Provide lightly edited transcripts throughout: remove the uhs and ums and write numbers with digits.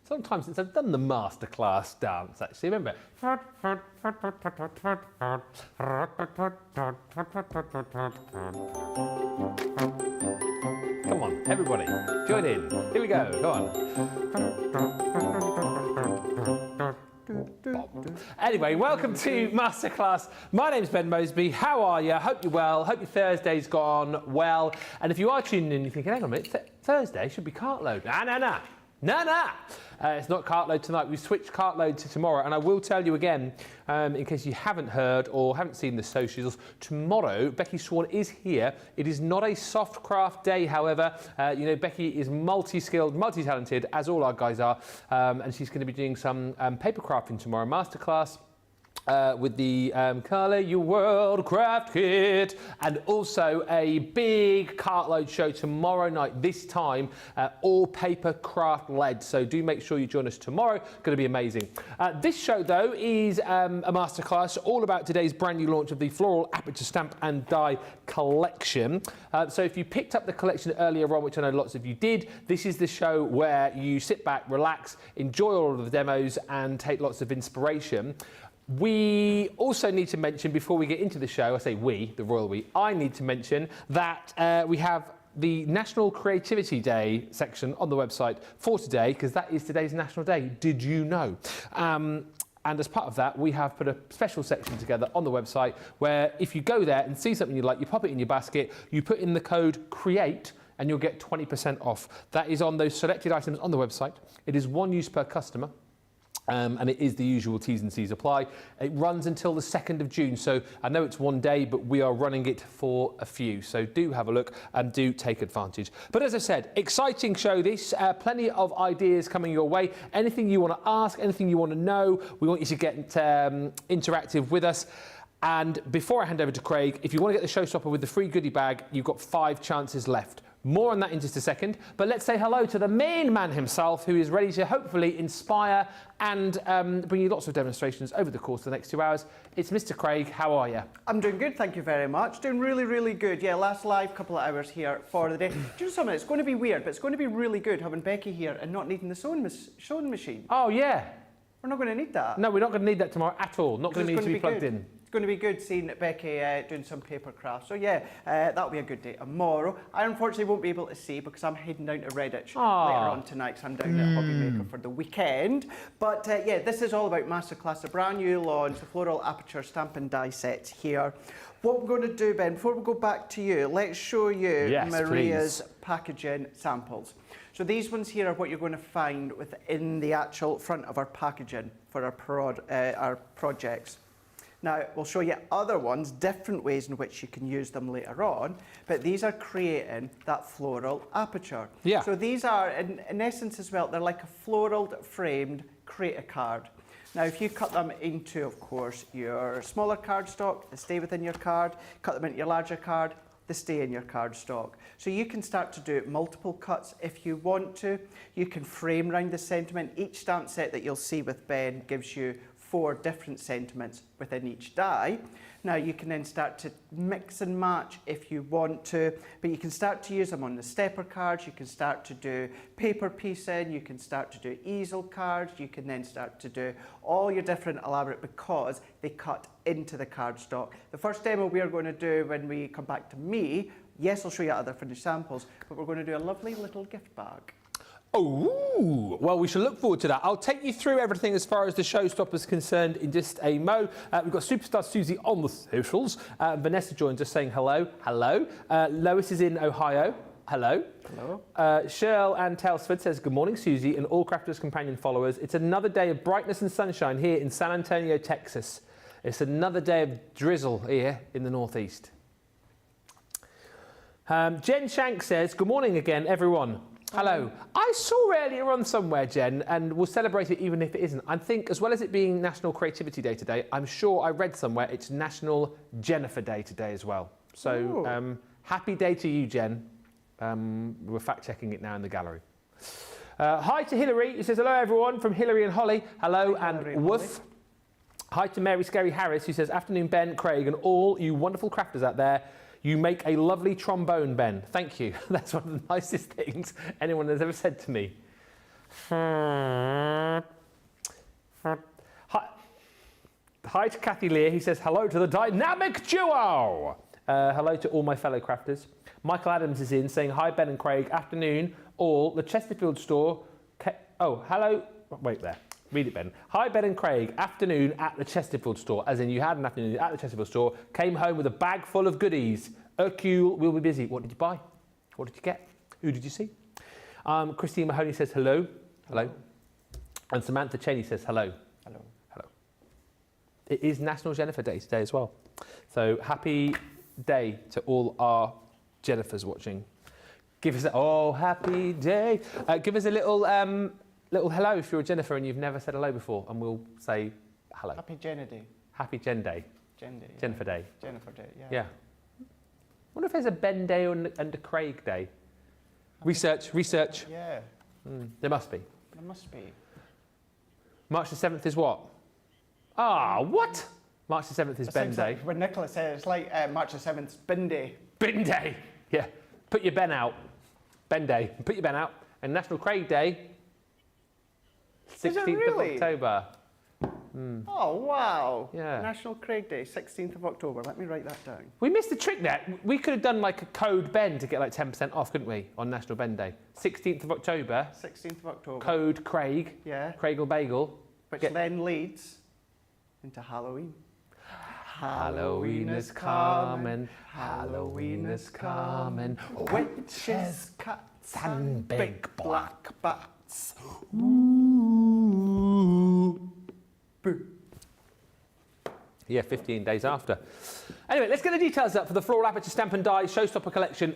Sometimes since I've done the masterclass dance, actually. Remember? Come on, everybody, join in. Here we go, go on. Anyway, welcome to Masterclass. My name's Ben Moseby. How are you? Hope you're well. Hope your Thursday's gone well. And if you are tuning in, you're thinking, hang on a minute, Thursday should be cartload. Nah. It's not cartload tonight. We've switched cartload to tomorrow. And I will tell you again, in case you haven't heard or haven't seen the socials, tomorrow Becky Swan is here. It is not a soft craft day, however. You know, Becky is multi-skilled, multi-talented, as all our guys are. And she's going to be doing some paper crafting tomorrow, masterclass. With the Colour Your World craft kit, and also a big cartload show tomorrow night, this time all paper craft led, so do make sure you join us tomorrow. Going to be amazing. This show though is a masterclass all about today's brand new launch of the Floral Aperture Stamp and Die collection. So if you picked up the collection earlier on, which I know lots of you did, this is the show where you sit back, relax, enjoy all of the demos and take lots of inspiration. We also need to mention, before we get into the show, I say we, the royal we, I need to mention that we have the National Creativity Day section on the website for today, because that is today's National Day. Did you know? And as part of that, we have put a special section together on the website where if you go there and see something you like, you pop it in your basket, you put in the code CREATE, and you'll get 20% off. That is on those selected items on the website. It is one use per customer. And it is the usual T's and C's apply. It runs until the 2nd of June, so I know it's one day, but we are running it for a few. So do have a look and do take advantage. But as I said, exciting show this, plenty of ideas coming your way. Anything you want to ask, anything you want to know, we want you to get interactive with us. And before I hand over to Craig, if you want to get the Showstopper with the free goodie bag, you've got 5 chances left. More on that in just a second, but let's say hello to the main man himself, who is ready to hopefully inspire and bring you lots of demonstrations over the course of the next 2 hours. It's Mr. Craig. How are you? I'm doing good, thank you very much. Doing really, really good. Yeah, last live couple of hours here for the day. Do you know something? It's going to be weird, but it's going to be really good having Becky here and not needing the sewing machine. Oh, yeah. We're not going to need that. No, we're not going to need that tomorrow at all. Not going to need to be plugged in. Going to be good seeing Becky doing some paper crafts. So yeah, that'll be a good day tomorrow. I unfortunately won't be able to see because I'm heading down to Redditch later on tonight, because I'm down at Hobby Maker for the weekend. But yeah, this is all about Masterclass, a brand new launch, the Floral Aperture Stamp and Die sets here. What we're going to do, Ben, before we go back to you, let's show you Maria's packaging samples. So these ones here are what you're going to find within the actual front of our packaging for our projects. Now, we'll show you other ones, different ways in which you can use them later on, but these are creating that floral aperture. Yeah. So these are, in essence as well, they're like a floral framed create a card. Now, if you cut them into, of course, your smaller cardstock, they stay within your card, cut them into your larger card, they stay in your cardstock. So you can start to do multiple cuts if you want to. You can frame around the sentiment. Each stamp set that you'll see with Ben gives you 4 different sentiments within each die. Now you can then start to mix and match if you want to, but you can start to use them on the stepper cards, you can start to do paper piecing, you can start to do easel cards, you can then start to do all your different elaborate, because they cut into the cardstock. The first demo we are going to do when we come back to me, yes, I'll show you other finished samples, but we're going to do a lovely little gift bag. Oh, well, we shall look forward to that. I'll take you through everything as far as the Showstopper is concerned in just a mo. We've got Superstar Susie on the socials. Vanessa joins us saying hello. Hello. Lois is in Ohio. Hello. Hello. Cheryl Ann Talesford says, good morning, Susie, and all Crafters Companion followers. It's another day of brightness and sunshine here in San Antonio, Texas. It's another day of drizzle here in the Northeast. Jen Shank says, good morning again, everyone. Hello. I saw earlier on somewhere, Jen, and we'll celebrate it even if it isn't. I think, as well as it being National Creativity Day today, I'm sure I read somewhere it's National Jennifer Day today as well. So happy day to you, Jen. We're fact-checking it now in the gallery. Hi to Hilary, who says, hello everyone, from Hilary and Holly. Hello, and woof. Hi to Mary Scary Harris, who says, afternoon, Ben, Craig, and all you wonderful crafters out there. You make a lovely trombone, Ben. Thank you. That's one of the nicest things anyone has ever said to me. Hi to Kathy Lear. He says, hello to the dynamic duo. Hello to all my fellow crafters. Michael Adams is in saying, hi, Ben and Craig. Afternoon, all. The Chesterfield store. Oh, hello. Wait there. Read it, Ben. Hi, Ben and Craig. Afternoon at the Chesterfield store. As in, you had an afternoon at the Chesterfield store. Came home with a bag full of goodies. Hercule will be busy. What did you buy? What did you get? Who did you see? Christine Mahoney says hello. Hello. And Samantha Cheney says hello. Hello. Hello. It is National Jennifer Day today as well. So happy day to all our Jennifers watching. Give us a, happy day. Give us a little little hello if you're a Jennifer and you've never said hello before, and we'll say hello. Happy Jenna Day. Happy Jen Day. Jen Day. Jennifer Day. Jennifer Day, yeah. Yeah. Wonder if there's a Ben Day and a Craig Day. Research. Yeah, There must be. there must be. March the 7th is what? What? March the 7th is It Ben sounds Day. like when Nicola said it's like March the 7th, Bin Day. Bin Day. Yeah. Put your Ben out. Ben Day. Put your Ben out. And National Craig Day. 16th really? of October. Oh, wow. Yeah. National Craig Day, 16th of October. Let me write that down. We missed the trick there. We could have done like a code Ben to get like 10% off, couldn't we? On National Ben Day. 16th of October. 16th of October. Code Craig. Yeah. Craigle Bagel. Which then leads into Halloween. Halloween is coming. Halloween is coming. Witches, cats, and big black bats. Ooh. Boo. Yeah, 15 days after. Anyway, let's get the details up for the Floral Aperture Stamp and Die Showstopper collection.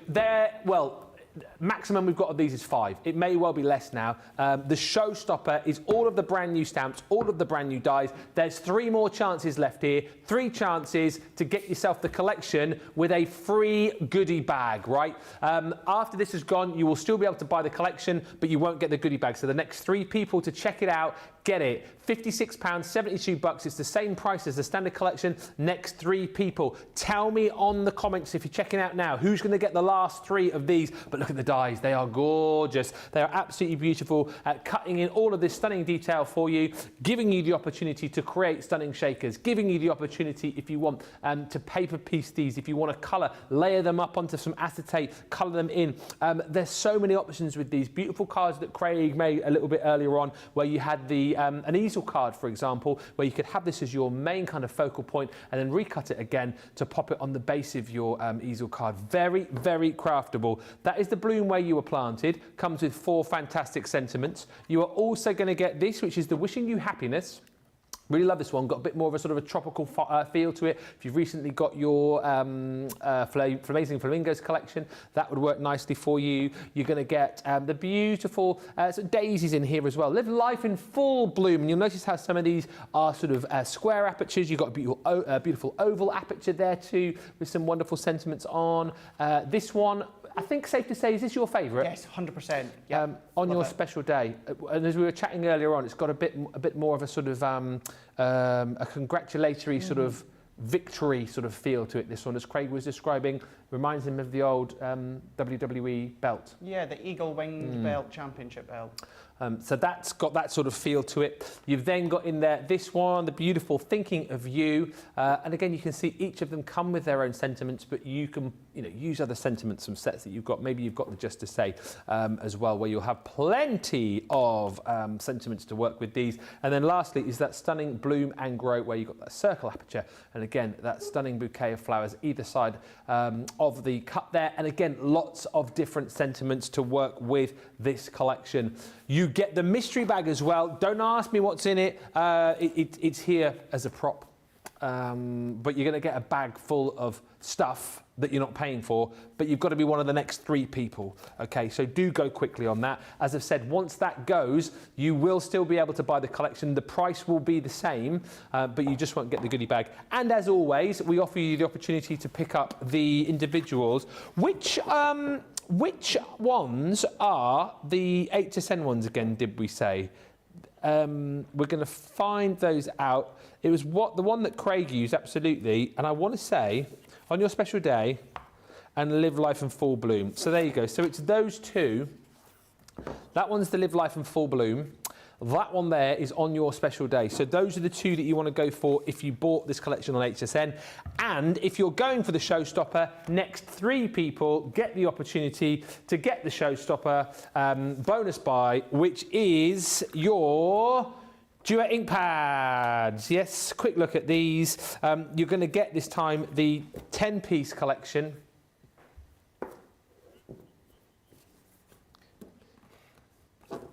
Maximum we've got of these is 5. It may well be less now. The Showstopper is all of the brand new stamps, all of the brand new dies. There's 3 more chances left here. 3 chances to get yourself the collection with a free goodie bag, right? After this is gone, you will still be able to buy the collection, but you won't get the goodie bag. So the next 3 people to check it out, get it. £56, $72. It's the same price as the standard collection. Next 3 people. Tell me on the comments if you're checking out now, who's going to get the last 3 of these. But look at the dies. They are gorgeous. They are absolutely beautiful at cutting in all of this stunning detail for you, giving you the opportunity to create stunning shakers, giving you the opportunity, if you want, to paper piece these. If you want to colour, layer them up onto some acetate, colour them in. There's so many options with these beautiful cards that Craig made a little bit earlier on, where you had the an easel card, for example, where you could have this as your main kind of focal point and then recut it again to pop it on the base of your easel card. Very, very craftable. That is the bloom where you were planted. Comes with 4 fantastic sentiments. You are also going to get this, which is the wishing you happiness. Really love this one. Got a bit more of a sort of a tropical feel to it. If you've recently got your Amazing Flamingos collection, that would work nicely for you. You're going to get the beautiful daisies in here as well. Live life in full bloom. And you'll notice how some of these are sort of square apertures. You've got a beautiful oval aperture there too, with some wonderful sentiments on. This one, I think safe to say, is this your favourite? Yes, 100%. Yeah. On your special day, and as we were chatting earlier on, it's got a bit more of a sort of a congratulatory sort of victory sort of feel to it. This one, as Craig was describing, reminds him of the old WWE belt. Yeah, the eagle winged belt, championship belt. So that's got that sort of feel to it. You've then got in there this one, the beautiful Thinking of You. And again, you can see each of them come with their own sentiments, but you can use other sentiments from sets that you've got. Maybe you've got the Just to Say as well, where you'll have plenty of sentiments to work with these. And then lastly is that stunning Bloom and Grow, where you've got that circle aperture. And again, that stunning bouquet of flowers either side of the cut there. And again, lots of different sentiments to work with this collection. You get the mystery bag as well. Don't ask me what's in it. It's here as a prop. But you're going to get a bag full of stuff that you're not paying for, but you've got to be one of the next 3 people. Okay, so do go quickly on that. As I've said, once that goes, you will still be able to buy the collection. The price will be the same, but you just won't get the goodie bag. And as always, we offer you the opportunity to pick up the individuals. Which ones are the 8 to 10 ones again, did we say? We're going to find those out. It was the one that Craig used, absolutely. And I want to say, on your special day, and Live Life in Full Bloom. So there you go. So it's those 2. That one's the Live Life in Full Bloom. That one there is on your special day. So those are the two that you want to go for if you bought this collection on HSN. And if you're going for the Showstopper, next 3 people get the opportunity to get the Showstopper bonus buy, which is your Duet ink pads. Yes, quick look at these. You're going to get this time the 10-piece collection.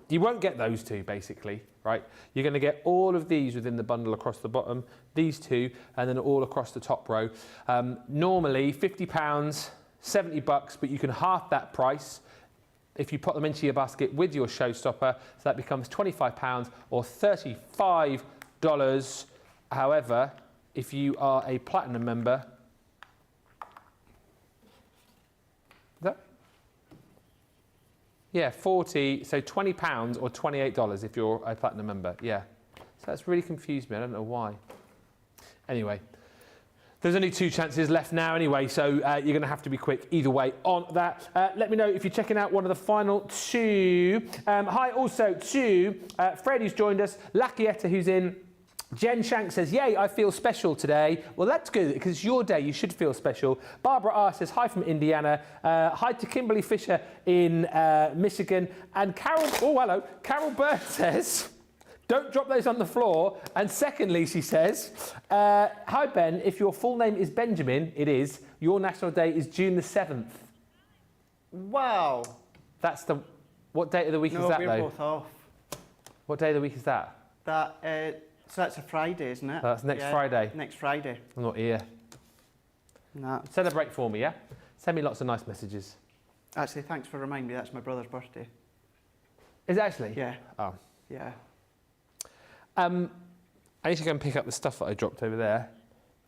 You won't get those two, basically, right? You're going to get all of these within the bundle across the bottom, these two, and then all across the top row. Normally, £50, 70 bucks, but you can half that price if you put them into your basket with your Showstopper, so that becomes £25 or $35. However, if you are a platinum member, yeah, 40, so £20 or $28 if you're a platinum member, yeah. So that's really confused me, I don't know why. Anyway, there's only 2 chances left now anyway, so you're going to have to be quick either way on that. Let me know if you're checking out one of the final 2. Hi also to Fred, who's joined us, Lakieta, who's in, Jen Shank says, yay, I feel special today. Well, that's good, because it's your day, you should feel special. Barbara R says, hi from Indiana. Hi to Kimberly Fisher in Michigan. And Carol, oh, hello. Carol Bird says, don't drop those on the floor. And secondly, she says, hi, Ben, if your full name is Benjamin, it is. Your national day is June the 7th. Wow. That's the, what date of the week is that, though? No, we're both off. What day of the week is that? So that's a Friday, isn't it? That's next Friday. Next Friday. I'm not here. Nah. Celebrate for me, yeah? Send me lots of nice messages. Actually, thanks for reminding me. That's my brother's birthday. Is it actually? Yeah. Oh. Yeah. I need to go and pick up the stuff that I dropped over there.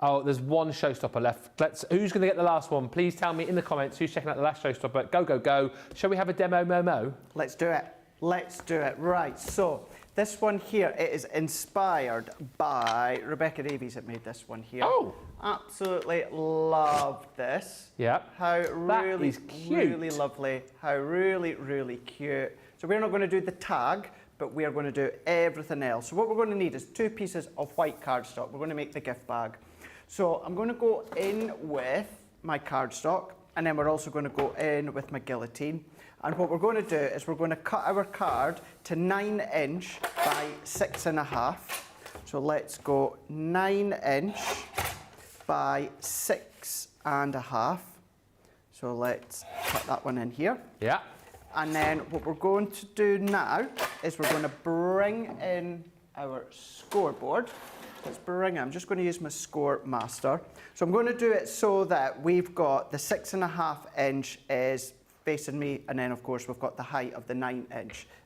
Oh, there's one Showstopper left. Who's going to get the last one? Please tell me in the comments who's checking out the last Showstopper. Go, go, go. Shall we have a demo, Momo? Let's do it. Let's do it. Right, so this one here, it is inspired by Rebecca Davies that made this one here. Oh. Absolutely loved this. Yeah. How That really, is cute. really lovely. How really, really cute. So we're not going to do the tag, but we are going to do everything else. So what we're going to need is 2 pieces of white cardstock. We're going to make the gift bag. So I'm going to go in with my cardstock, and then we're also going to go in with my guillotine. And what we're going to do is we're going to cut our card to 9" by 6.5. So let's go 9" by 6.5. So let's put that one in here. Yeah. And then what we're going to do now is we're going to bring in our scoreboard. Let's bring it. I'm just going to use my Score Master. So I'm going to do it so that we've got the 6.5" is facing me, and then of course we've got the height of the 9"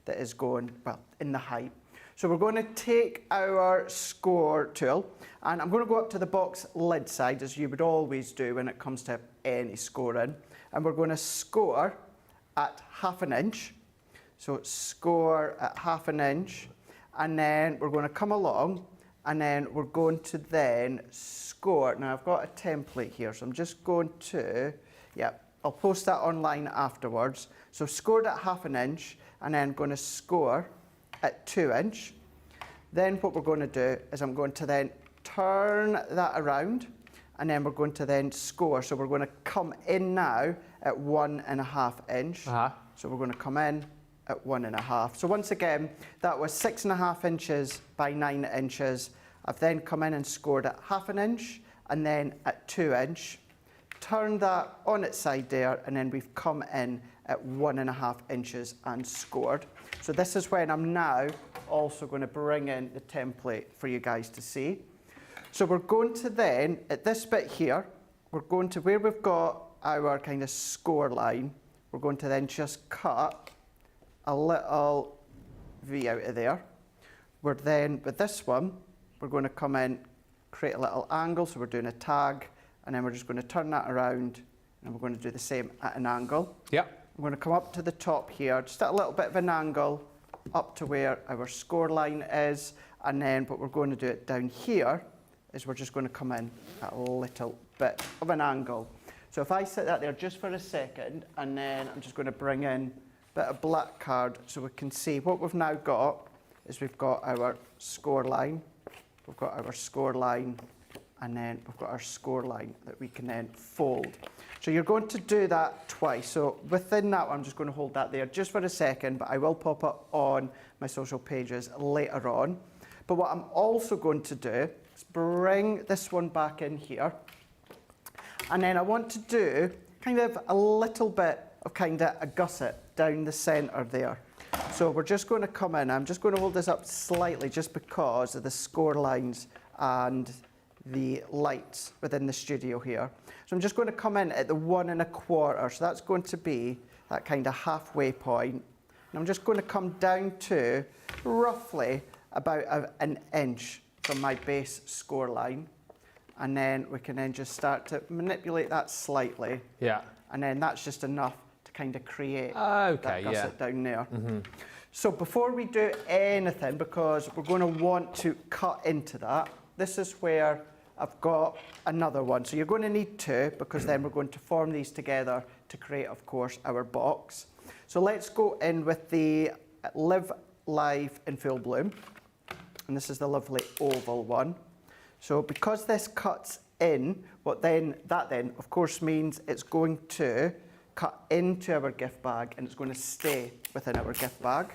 that is going, well, in the height. So we're going to take our score tool, and I'm going to go up to the box lid side, as you would always do when it comes to any scoring, and we're going to score at 1/2 inch. So score at 1/2 inch, and then we're going to come along, and then we're going to then score. Now I've got a template here, so I'm just going to, yeah, I'll post that online afterwards. So scored at 1/2 inch, and then going to score at 2 inch. Then what we're going to do is I'm going to then turn that around, and then we're going to then score. So we're going to come in now at 1.5 inch. So we're going to come in at 1.5. So once again, that was 6.5 inches by 9 inches. I've then come in and scored at 1/2 inch, and then at 2 inch. Turn that on its side there, and then we've come in at 1.5 inches and scored. So this is when I'm now also going to bring in the template for you guys to see. So we're going to then, at this bit here, we're going to where we've got our kind of score line, we're going to then just cut a little V out of there. We're then, with this one, we're going to come in, create a little angle, so we're doing a tag, and then we're just going to turn that around, and we're going to do the same at an angle. Yep. I'm going to come up to the top here, just at a little bit of an angle, up to where our score line is, and then what we're going to do it down here is we're just going to come in at a little bit of an angle. So if I set that there just for a second, and then I'm just going to bring in bit of black card so we can see what we've now got is we've got our score line, we've got our score line, and then we've got our score line that we can then fold. So you're going to do that twice. So within that one, I'm just going to hold that there just for a second, but I will pop up on my social pages later on. But what I'm also going to do is bring this one back in here. And then I want to do kind of a little bit of kind of a gusset down the centre there. So we're just going to come in. I'm just going to hold this up slightly just because of the score lines and the lights within the studio here. So I'm just going to come in at the 1 1/4. So that's going to be that kind of halfway point. And I'm just going to come down to roughly about an inch from my base score line. And then we can then just start to manipulate that slightly. Yeah. And then that's just enough to kind of create Okay, that gusset down there. Mm-hmm. So before we do anything, because we're going to want to cut into that, this is where I've got another one. So you're going to need two, because then we're going to form these together to create, of course, our box. So let's go in with the Live Live in Full Bloom. And this is the lovely oval one. So because this cuts in, that then, of course, means it's going to cut into our gift bag and it's going to stay within our gift bag.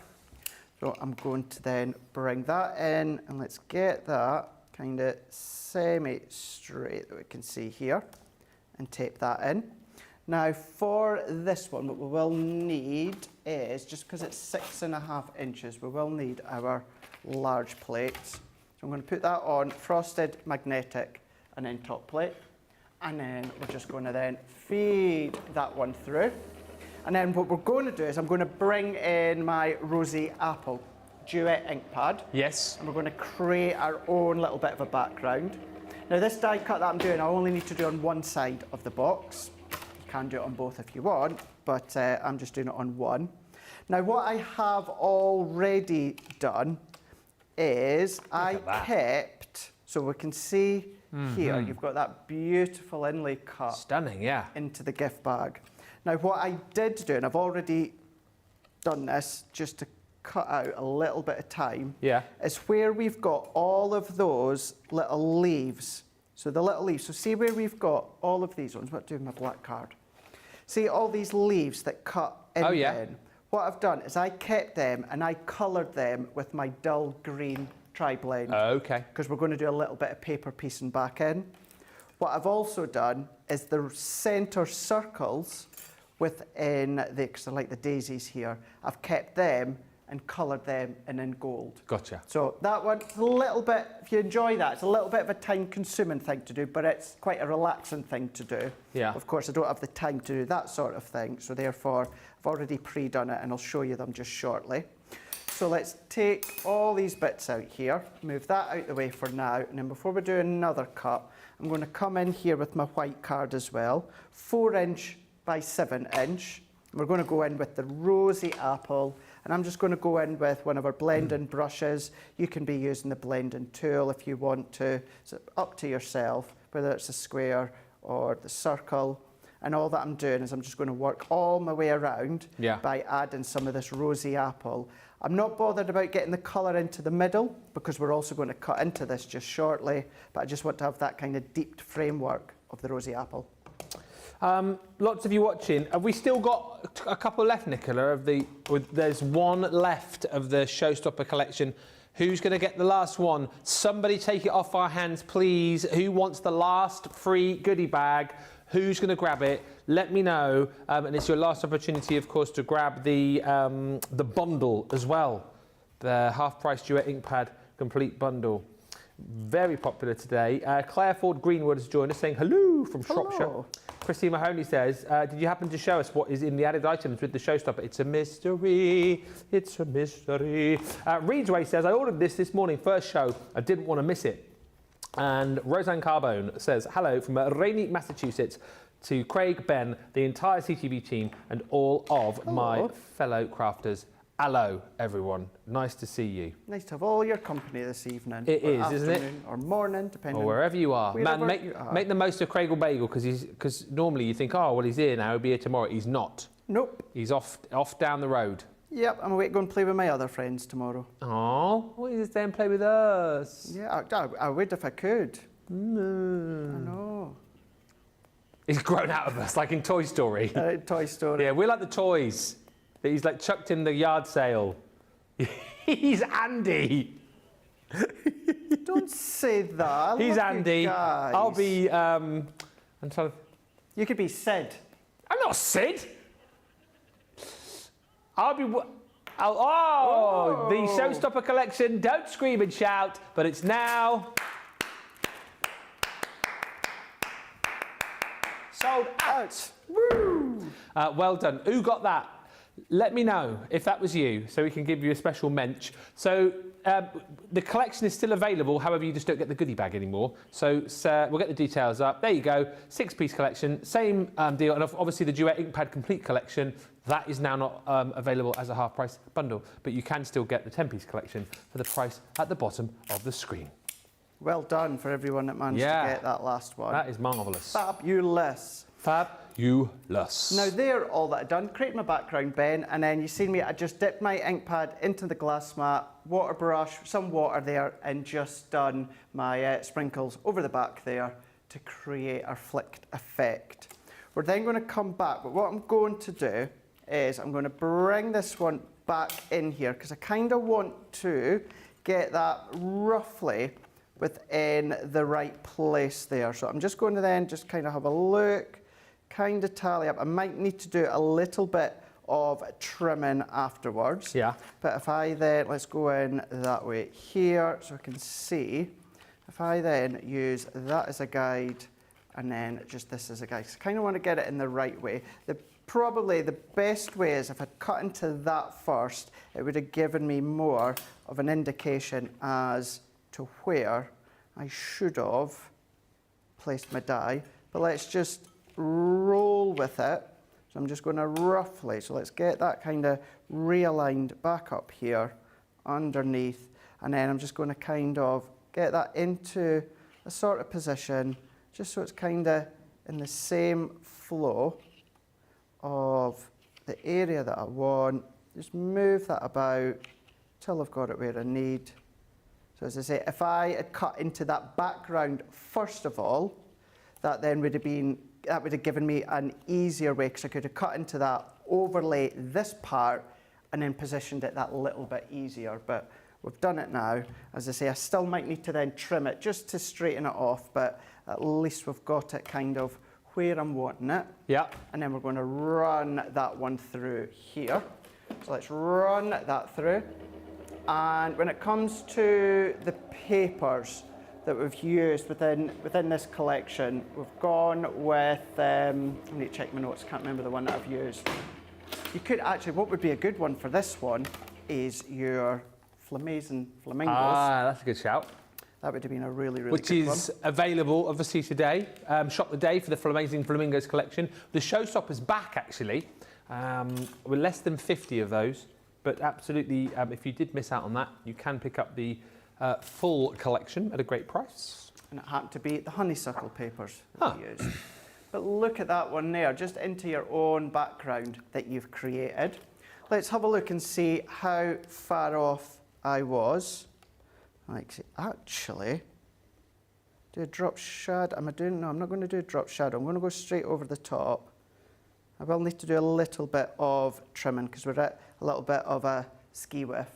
So I'm going to then bring that in and let's get that kind of semi-straight that we can see here and tape that in. Now for this one, what we will need is, just because it's 6.5 inches, we will need our large plates. So I'm going to put that on frosted magnetic and then top plate. And then we're just going to then feed that one through. And then what we're going to do is I'm going to bring in my Rosy Apple Duet ink pad. Yes. And we're going to create our own little bit of a background. Now this die cut that I'm doing, I only need to do on one side of the box. You can do it on both if you want, but I'm just doing it on one. Now what I have already done is I kept, so we can see here, you've got that beautiful inlay cut. Stunning, yeah. Into the gift bag. Now what I did do, and I've already done this just to cut out a little bit of time, is where we've got all of those little leaves. So the little leaves, so see where we've got all of these ones, what do my black card? See all these leaves that cut in then? What I've done is I kept them and I coloured them with my dull green tri-blend. Okay. Because we're going to do a little bit of paper piecing back in. What I've also done is the centre circles within the, because I like the daisies here, I've kept them and coloured them in gold. Gotcha. So that one's a little bit, if you enjoy that, it's a little bit of a time-consuming thing to do, but it's quite a relaxing thing to do. Yeah. Of course, I don't have the time to do that sort of thing, so therefore, I've already pre-done it, and I'll show you them just shortly. So let's take all these bits out here, move that out the way for now, and then before we do another cut, I'm going to come in here with my white card as well, 4" by 7". We're going to go in with the Rosy Apple, and I'm just going to go in with one of our blending brushes. You can be using the blending tool if you want to. It's up to yourself, whether it's a square or the circle. And all that I'm doing is I'm just going to work all my way around by adding some of this Rosy Apple. I'm not bothered about getting the colour into the middle because we're also going to cut into this just shortly, but I just want to have that kind of deep framework of the Rosy Apple. Lots of you watching. Have we still got a couple left, Nicola? There's one left of the Showstopper collection. Who's going to get the last one? Somebody take it off our hands, please. Who wants the last free goodie bag? Who's going to grab it? Let me know. And it's your last opportunity, of course, to grab the bundle as well. The half-price Duet ink pad complete bundle. Very popular today. Claire Ford Greenwood has joined us saying hello from Shropshire. Christine Mahoney says, did you happen to show us what is in the added items with the Showstopper? It's a mystery. It's a mystery. Reedsway says, I ordered this morning, first show. I didn't want to miss it. And Roseanne Carbone says, hello from rainy Massachusetts to Craig, Ben, the entire CTV team, and all of my fellow crafters. Hello, everyone. Nice to see you. Nice to have all your company this evening. It is, isn't it? Or morning, depending. Or wherever you are. Man, make the most of Craig Bagel, because normally you think, oh, well, he's here now, he'll be here tomorrow. He's not. Nope. He's off down the road. Yep, I'm away to go and play with my other friends tomorrow. Oh, why don't you stay and play with us? Yeah, I would if I could. No. I know. He's grown out of us, like in Toy Story. Toy Story. Yeah, we're like the toys that he's like chucked in the yard sale. He's Andy. Don't say that. I He's love you Andy. guys. I'll be. I'm trying to. You could be Sid. I'm not Sid. I'll be. Oh, the Showstopper collection. Don't scream and shout, but it's now sold out. Woo! Well done. Who got that? Let me know if that was you, so we can give you a special mensch. So the collection is still available, however, you just don't get the goodie bag anymore. So we'll get the details up. There you go, 6-piece collection, same deal. And obviously the Duet Inkpad Complete collection, that is now not available as a half-price bundle, but you can still get the 10-piece collection for the price at the bottom of the screen. Well done for everyone that managed to get that last one. That is marvellous. Fabulous. Fabulous. Now there, all that I've done, create my background, Ben, and then you seen me, I just dipped my ink pad into the glass mat, water brush, some water there, and just done my sprinkles over the back there to create our flicked effect. We're then going to come back, but what I'm going to do is I'm going to bring this one back in here because I kind of want to get that roughly within the right place there. So I'm just going to then just kind of have a look, kind of tally up. I might need to do a little bit of trimming afterwards. Yeah. But if I then, let's go in that way here so I can see. If I then use that as a guide and then just this as a guide, so I kind of want to get it in the right way. Probably the best way is if I'd cut into that first, it would have given me more of an indication as to where I should have placed my die. But let's just roll with it. So I'm just going to roughly, so let's get that kind of realigned back up here underneath. And then I'm just going to kind of get that into a sort of position, just so it's kind of in the same flow of the area that I want. Just move that about till I've got it where I need. So as I say, if I had cut into that background first of all, that then would have given me an easier way because I could have cut into that, overlay this part, and then positioned it that little bit easier. But we've done it now. As I say, I still might need to then trim it just to straighten it off, but at least we've got it kind of where I'm wanting it. Yeah. And then we're going to run that one through here. So let's run that through. And when it comes to the papers that we've used within this collection, we've gone with, I need to check my notes, can't remember the one that I've used. You could actually, what would be a good one for this one is your Flamingos. Ah, that's a good shout. That would have been a really, really Which good one. is available, obviously, today. Shop the day for the Amazing Flamingos collection. The Showstopper's back, actually. We're less than 50 of those. But absolutely, if you did miss out on that, you can pick up the full collection at a great price. And it happened to be the honeysuckle papers that we used. But look at that one there, just into your own background that you've created. Let's have a look and see how far off I was. Actually, do a drop shadow. No, I'm not going to do a drop shadow. I'm going to go straight over the top. I will need to do a little bit of trimming because we're at a little bit of a ski whiff.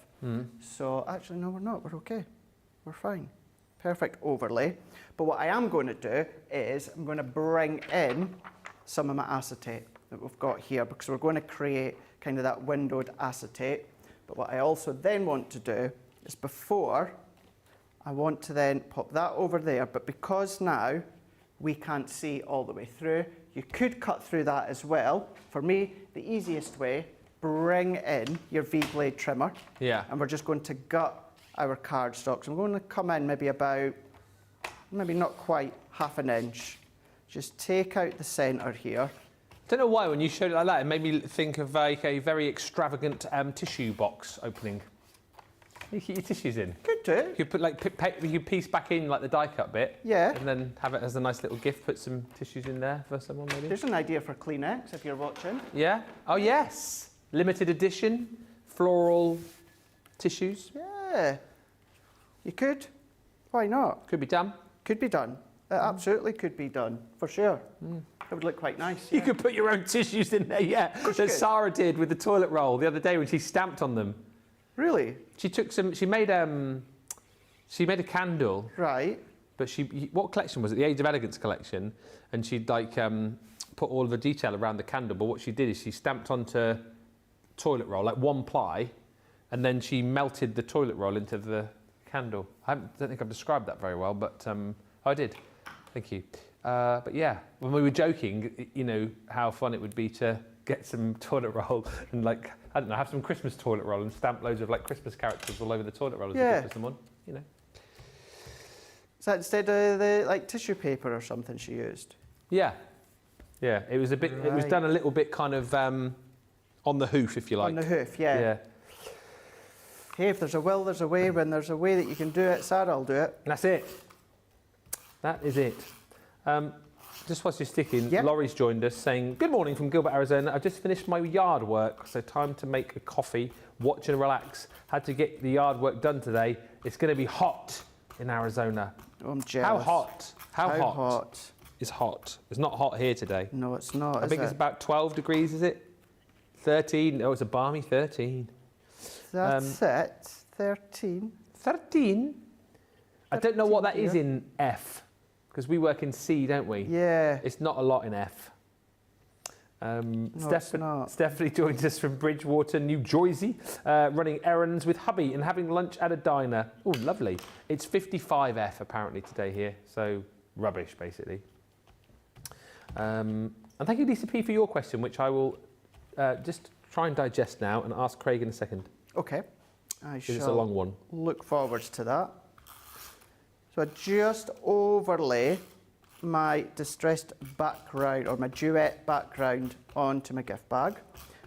So actually, no, we're not. We're okay. We're fine. Perfect overlay. But what I am going to do is I'm going to bring in some of my acetate that we've got here because we're going to create kind of that windowed acetate. But what I also then want to do is before, I want to then pop that over there. But because now we can't see all the way through, you could cut through that as well. For me, the easiest way, bring in your V-blade trimmer. Yeah. And we're just going to gut our cardstock. So I'm going to come in maybe not quite half an inch. Just take out the centre here. Don't know why, when you showed it like that, it made me think of like a very extravagant tissue box opening. You keep your tissues in. Could do. You could put like you could piece back in like the die cut bit. Yeah. And then have it as a nice little gift. Put some tissues in there for someone maybe. There's an idea for Kleenex if you're watching. Yeah. Oh yes. Limited edition floral tissues. Yeah. You could. Why not? Could be done. Could be done. It absolutely could be done, for sure. It would look quite nice. You Yeah. could put your own tissues in there, yeah. That Sara did with the toilet roll the other day when she stamped on them. Really? She took some. She made a candle. Right. But what collection was it? The Age of Elegance collection, and she'd like put all of the detail around the candle. But what she did is she stamped onto toilet roll like one ply, and then she melted the toilet roll into the candle. I don't think I've described that very well, but I did. Thank you. But yeah, when we were joking, you know how fun it would be to get some toilet roll and like I don't know, have some Christmas toilet roll and stamp loads of like Christmas characters all over the toilet roll as a gift for someone. You know. Is that instead of the like tissue paper or something she used? Yeah, yeah. It was a bit. Right. It was done a little bit kind of on the hoof, if you like. On the hoof, yeah. Yeah. Hey, if there's a will, there's a way. When there's a way that you can do it, Sara will do it. That's it. That is it. Just whilst you're sticking, Laurie's joined us saying, good morning from Gilbert, Arizona. I've just finished my yard work, so time to make a coffee, watch and relax. Had to get the yard work done today. It's going to be hot in Arizona. Oh, I'm jealous. How hot? How hot? Is hot. It's not hot here today. No, it's not, I think it's about 12 degrees, is it? 13? Oh, it's a balmy 13. That's it. 13. 13? I don't know what that is in F. Because we work in C, don't we? Yeah. It's not a lot in F. It's not. Stephanie joins us from Bridgewater, New Jersey, running errands with hubby and having lunch at a diner. Oh, lovely. It's 55 F apparently today here, so rubbish basically. And thank you, Lisa P, for your question, which I will just try and digest now and ask Craig in a second. Okay. I shall it's a long one. Look forward to that. So I just overlay my distressed background or my duet background onto my gift bag,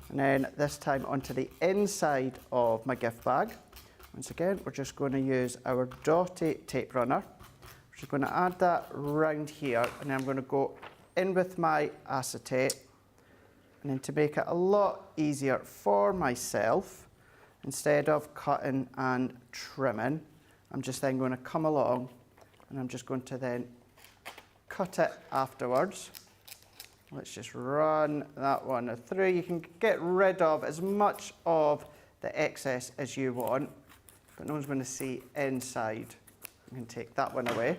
and then this time onto the inside of my gift bag. Once again, we're just going to use our dotty tape runner. We're just going to add that round here, and then I'm going to go in with my acetate, and then to make it a lot easier for myself, instead of cutting and trimming, I'm just then going to come along and I'm just going to then cut it afterwards. Let's just run that one through. You can get rid of as much of the excess as you want, but no one's going to see inside. I'm going to take that one away.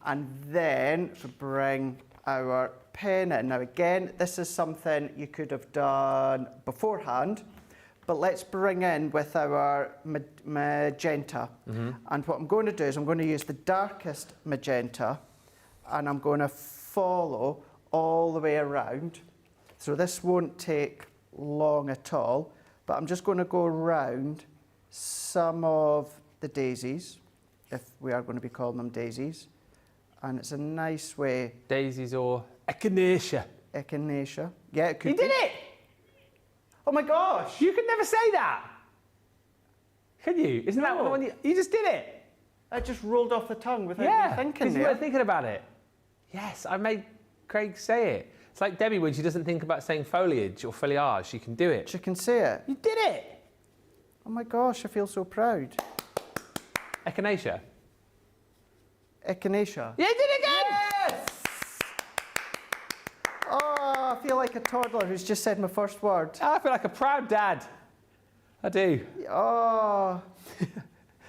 And then bring our pen in. Now again, this is something you could have done beforehand, but let's bring in with our magenta. And what I'm going to do is I'm going to use the darkest magenta, and I'm going to follow all the way around. So this won't take long at all, but I'm just going to go around some of the daisies, if we are going to be calling them daisies. And it's a nice way. Daisies or echinacea. Echinacea. Yeah, it could You be. did it! Oh my gosh! You could never say that. Can you? Isn't that No. one you just did it? That just rolled off the tongue without me thinking because you there. weren't thinking about it. Yes, I made Craig say it. It's like Debbie when she doesn't think about saying foliage or foliage, she can do it. She can say it. You did it! Oh my gosh, I feel so proud. Echinacea. Echinacea. Yeah, you did it again! Yes! Oh, I feel like a toddler who's just said my first word. I feel like a proud dad. I do. Oh.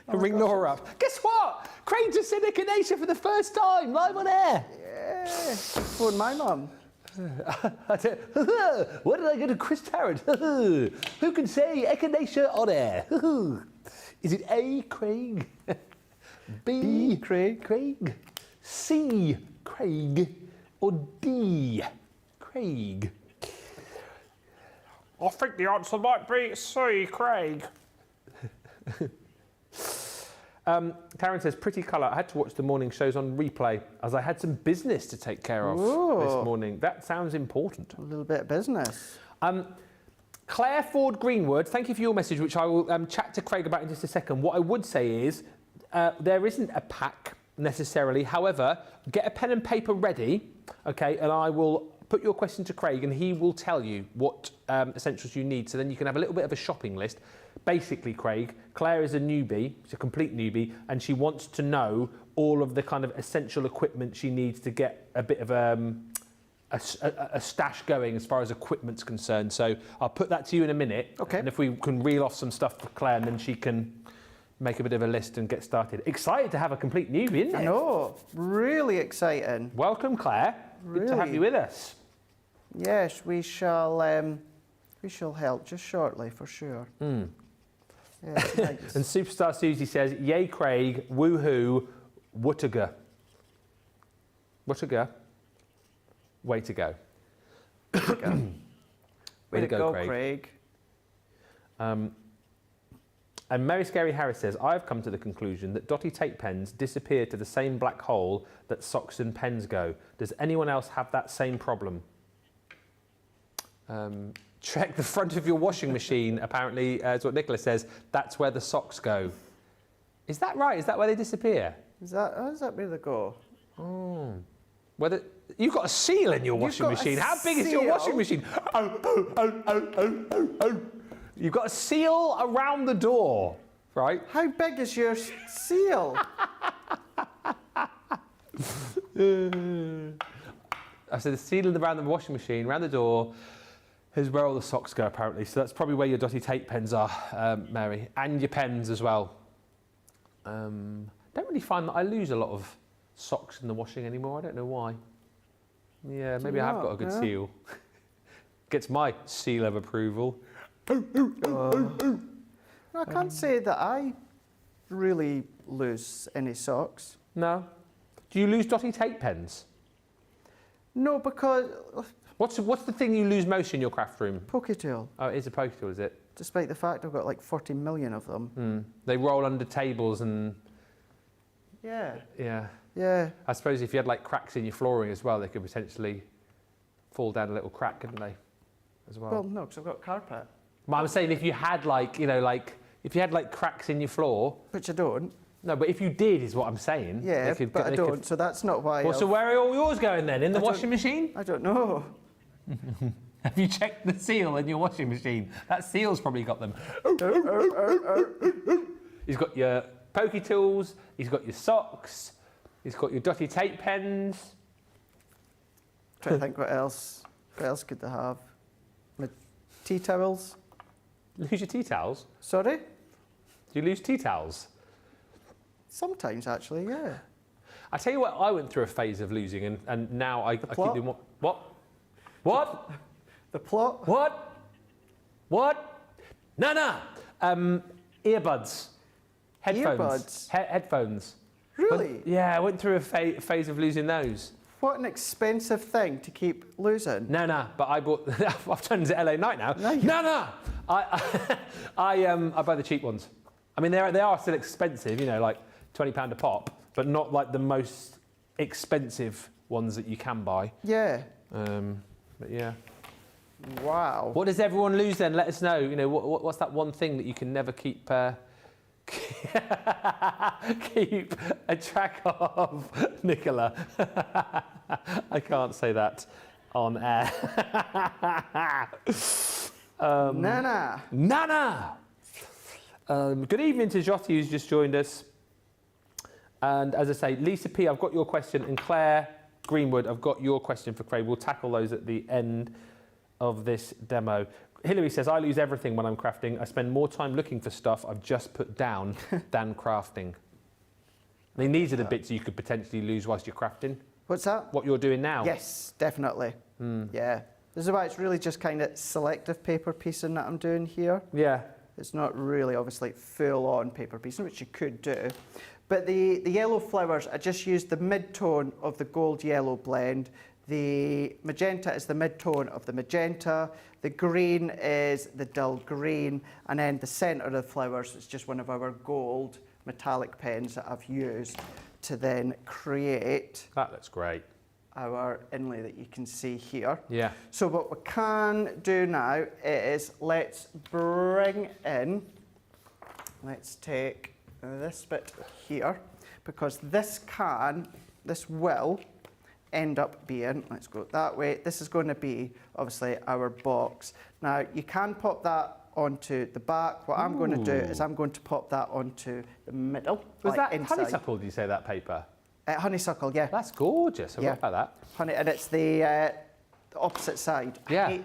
Ring Laura up. Guess what? Craig just said echinacea for the first time, live on air. Yeah. Phone my mum. What did I get to Chris Tarrant? Who can say echinacea on air? Is it A, Craig? B, Craig? C, Craig? Or D, Craig? I think the answer might be C, Craig. Karen says, pretty colour. I had to watch the morning shows on replay as I had some business to take care of this morning. That sounds important. A little bit of business. Claire Ford Greenwood, thank you for your message, which I will chat to Craig about in just a second. What I would say is there isn't a pack necessarily. However, get a pen and paper ready, okay, and I will put your question to Craig and he will tell you what essentials you need. So then you can have a little bit of a shopping list. Basically, Craig, Claire is a newbie, she's a complete newbie, and she wants to know all of the kind of essential equipment she needs to get a bit of a stash going as far as equipment's concerned. So I'll put that to you in a minute. Okay. And if we can reel off some stuff for Claire, and then she can make a bit of a list and get started. Excited to have a complete newbie, isn't it? I know, really exciting. Welcome, Claire. Good to have you with us. Yes, we shall help just shortly, for sure. Yeah, thanks. And Superstar Susie says, yay, Craig, woohoo, wootaga. Wootaga. Way to go. Way to go, Craig. And Mary Scary Harris says, I've come to the conclusion that dotty tape pens disappear to the same black hole that socks and pens go. Does anyone else have that same problem? Check the front of your washing machine, apparently, is what Nicola says. That's where the socks go. Is that right? Is that where they disappear? Is that where they go? Oh. You've got a seal in your washing machine. How big is your washing machine? Oh. You've got a seal around the door, right? How big is your seal? I said the seal around the washing machine, around the door, is where all the socks go, apparently. So that's probably where your dotty tape pens are, Mary, and your pens as well. Don't really find that I lose a lot of socks in the washing anymore. I don't know why. Yeah, maybe I have got a good seal. Gets my seal of approval. I can't say that I really lose any socks. No. Do you lose dotty tape pens? No, because... What's the thing you lose most in your craft room? Poketail. Oh, it is a poketail, is it? Despite the fact I've got like 40 million of them. They roll under tables and... Yeah. Yeah. Yeah. I suppose if you had like cracks in your flooring as well, they could potentially fall down a little crack, couldn't they? As well. Well, no, because I've got carpet. But I'm saying if you had like, if you had like cracks in your floor... Which I don't. No, but if you did, is what I'm saying. Yeah, but I don't, so that's not why... Well, so where are all yours going then? In the washing machine? I don't know. Have you checked the seal in your washing machine? That seal's probably got them. He's got your pokey tools, he's got your socks, he's got your dotty tape pens. Trying to think what else could they have? My tea towels. Lose your tea towels? Sorry? Do you lose tea towels? Sometimes, actually, yeah. I tell you what, I went through a phase of losing and now I keep doing what? What? The plot? What? No. Earbuds. Headphones. Earbuds? Headphones. Really? Yeah, I went through a phase of losing those. What an expensive thing to keep losing. No, but I bought... I've turned into LA Night now. No. I buy the cheap ones. I mean, they are still expensive, like £20 a pop, but not like the most expensive ones that you can buy. Yeah. But yeah. Wow. What does everyone lose then? Let us know. What's that one thing that you can never keep keep a track of, Nicola? I can't say that on air. Nana. Good evening to Jotty, who's just joined us. And as I say, Lisa P, I've got your question, and Claire Greenwood, I've got your question for Craig. We'll tackle those at the end of this demo. Hilary says, I lose everything when I'm crafting. I spend more time looking for stuff I've just put down than crafting. I mean, these are the bits you could potentially lose whilst you're crafting. What's that? What you're doing now. Yes, definitely. Yeah. This is why it's really just kind of selective paper piecing that I'm doing here. Yeah. It's not really, obviously, full-on paper piecing, which you could do. But the yellow flowers, I just used the mid-tone of the gold-yellow blend. The magenta is the mid-tone of the magenta. The green is the dull green. And then the centre of the flowers is just one of our gold metallic pens that I've used to then create... That looks great. our inlay that you can see here. Yeah. So what we can do now is let's bring in, let's take this bit here, because this will end up being, let's go that way, this is going to be obviously our box. Now you can pop that onto the back. What I'm going to do is I'm going to pop that onto the middle. Was like that inside. honeysuckle, did you say, that paper? Honeysuckle, yeah. That's gorgeous. I love that. Honey, and it's the opposite side. Yeah.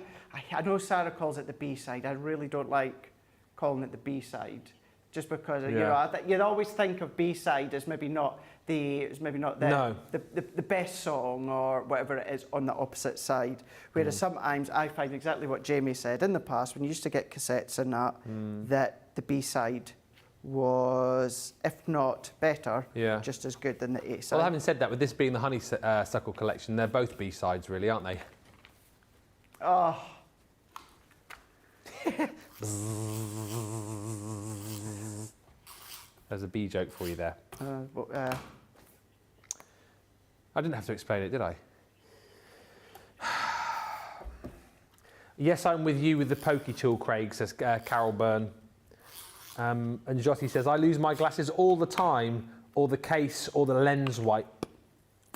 I know Sara calls it the B side. I really don't like calling it the B side, just because you know you'd always think of B side as maybe not the best song or whatever it is on the opposite side. Whereas sometimes I find exactly what Jamie said in the past when you used to get cassettes and that the B side was, if not better, just as good than the A side. Well, having said that, with this being the honeysuckle collection, they're both B sides, really, aren't they? Oh. There's a bee joke for you there. I didn't have to explain it, did I? Yes, I'm with you with the pokey tool, Craig, says Carol Byrne. And Jotty says, I lose my glasses all the time, or the case, or the lens wipe.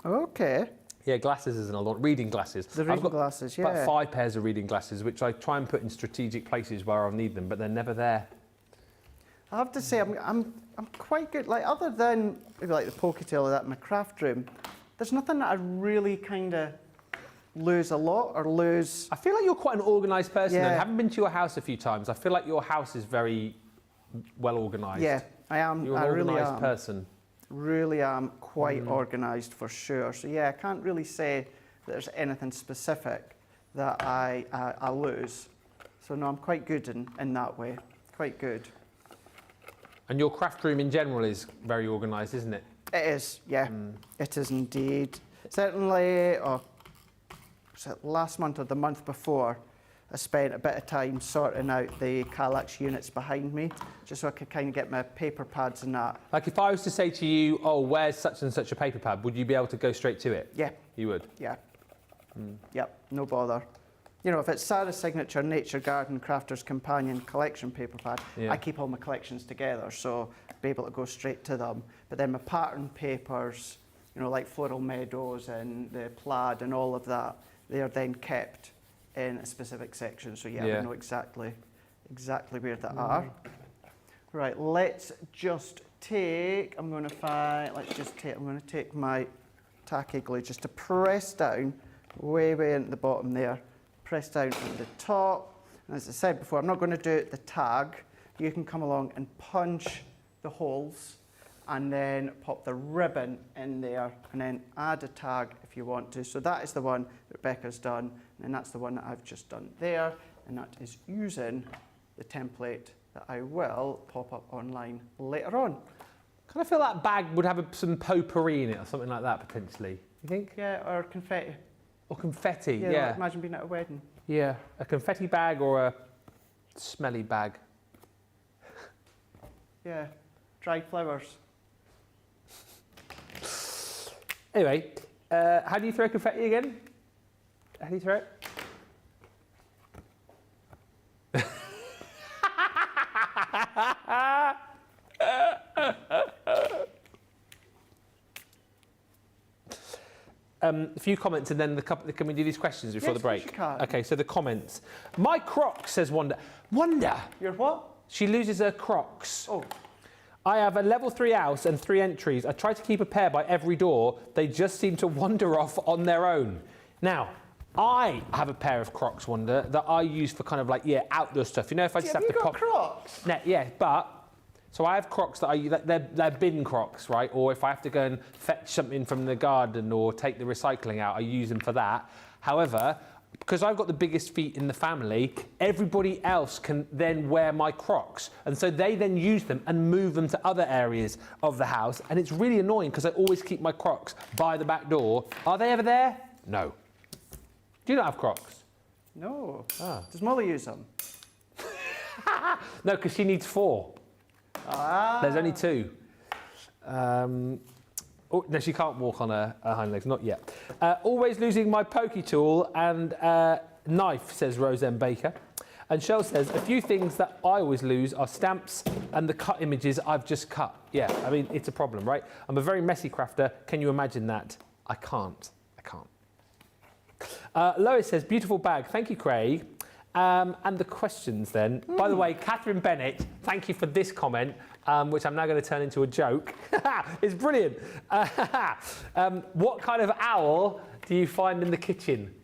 Okay. Yeah, glasses isn't a lot. Reading glasses. The reading glasses, yeah. About 5 pairs of reading glasses, which I try and put in strategic places where I'll need them, but they're never there. I have to say, I'm quite good. Like, other than maybe like the poketail or that in my craft room, there's nothing that I really kind of lose a lot or lose. I feel like you're quite an organised person. Yeah. I haven't been to your house a few times. I feel like your house is very well organised. Yeah, I am. You're an organised person. Really am quite organised for sure. So yeah, I can't really say that there's anything specific that I lose. So no, I'm quite good in that way. Quite good. And your craft room in general is very organised, isn't it? It is, yeah. It is indeed. Certainly, was it last month or the month before, I spent a bit of time sorting out the Kallax units behind me, just so I could kind of get my paper pads and that. Like if I was to say to you, oh, where's such and such a paper pad, would you be able to go straight to it? Yeah. You would? Yeah. Yep, no bother. You know, if it's Sara's signature Nature Garden Crafter's Companion collection paper pad, I keep all my collections together, so I'll be able to go straight to them. But then my pattern papers, you know, like Floral Meadows and the plaid and all of that, they are then kept in a specific section. So yeah, we know exactly where they are. Right, let's just take, I'm going to take my tacky glue just to press down way in the bottom there. Press down on the top. And as I said before, I'm not going to do the tag. You can come along and punch the holes and then pop the ribbon in there and then add a tag if you want to. So that is the one that Rebecca's done, and that's the one that I've just done there, and that is using the template that I will pop up online later on. Kind of feel that bag would have some potpourri in it or something like that potentially. You think? Yeah, or confetti. Or confetti, Yeah, like imagine being at a wedding. Yeah, a confetti bag or a smelly bag. Yeah, dried flowers. Anyway, how do you throw confetti again? How do you throw it? A few comments and then can we do these questions before the break? Yes, you can. Okay, so the comments. My Crocs, says Wanda. Wanda! Your what? She loses her Crocs. Oh. I have a level 3 house and 3 entries. I try to keep a pair by every door. They just seem to wander off on their own. Now, I have a pair of Crocs, Wanda, that I use for kind of like, outdoor stuff. You know, if I just have to pop... Crocs? Yeah, but... So I have Crocs that they're bin Crocs, right? Or if I have to go and fetch something from the garden or take the recycling out, I use them for that. However, because I've got the biggest feet in the family, everybody else can then wear my Crocs. And so they then use them and move them to other areas of the house. And it's really annoying because I always keep my Crocs by the back door. Are they ever there? No. Do you not have Crocs? No. Ah. Does Molly use them? No, because she needs 4. Ah. There's only 2. Oh, no, she can't walk on her hind legs, not yet. Always losing my pokey tool and knife, says Rose M. Baker. And Shell says, a few things that I always lose are stamps and the cut images I've just cut. Yeah, I mean, it's a problem, right? I'm a very messy crafter. Can you imagine that? I can't. Lois says, beautiful bag. Thank you, Craig. And the questions then. By the way, Catherine Bennett, thank you for this comment, which I'm now going to turn into a joke. It's brilliant. What kind of owl do you find in the kitchen?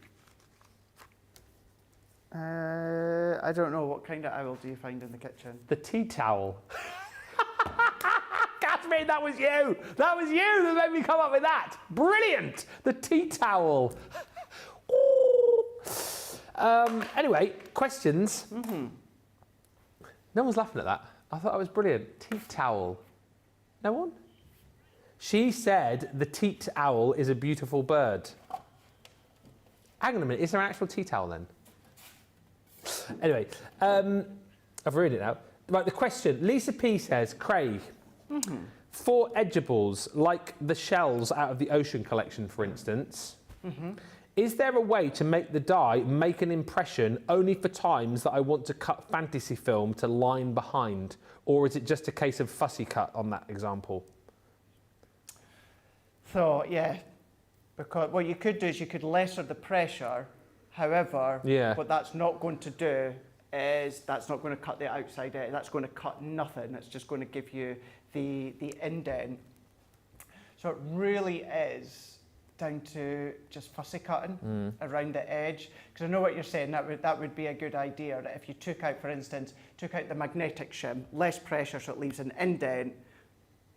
I don't know. What kind of owl do you find in the kitchen? The tea towel. Catherine, that was you. That was you that made me come up with that. Brilliant. The tea towel. Anyway, questions. No one's laughing at that. I thought that was brilliant. Tea towel. No one? She said the teat owl is a beautiful bird. Hang on a minute. Is there an actual tea towel then? Anyway, I've ruined it now. Right, the question. Lisa P says, Craig, for edgeables, like the shells out of the Ocean collection, for instance, is there a way to make the die make an impression only for times that I want to cut fantasy film to line behind? Or is it just a case of fussy cut on that example? So, yeah, because what you could do is you could lesser the pressure. However, what that's not going to do is that's not going to cut the outside edge. That's going to cut nothing. It's just going to give you the indent. So it really is down to just fussy cutting around the edge. Because I know what you're saying, that would be a good idea. That if you took out, for instance, the magnetic shim, less pressure so it leaves an indent,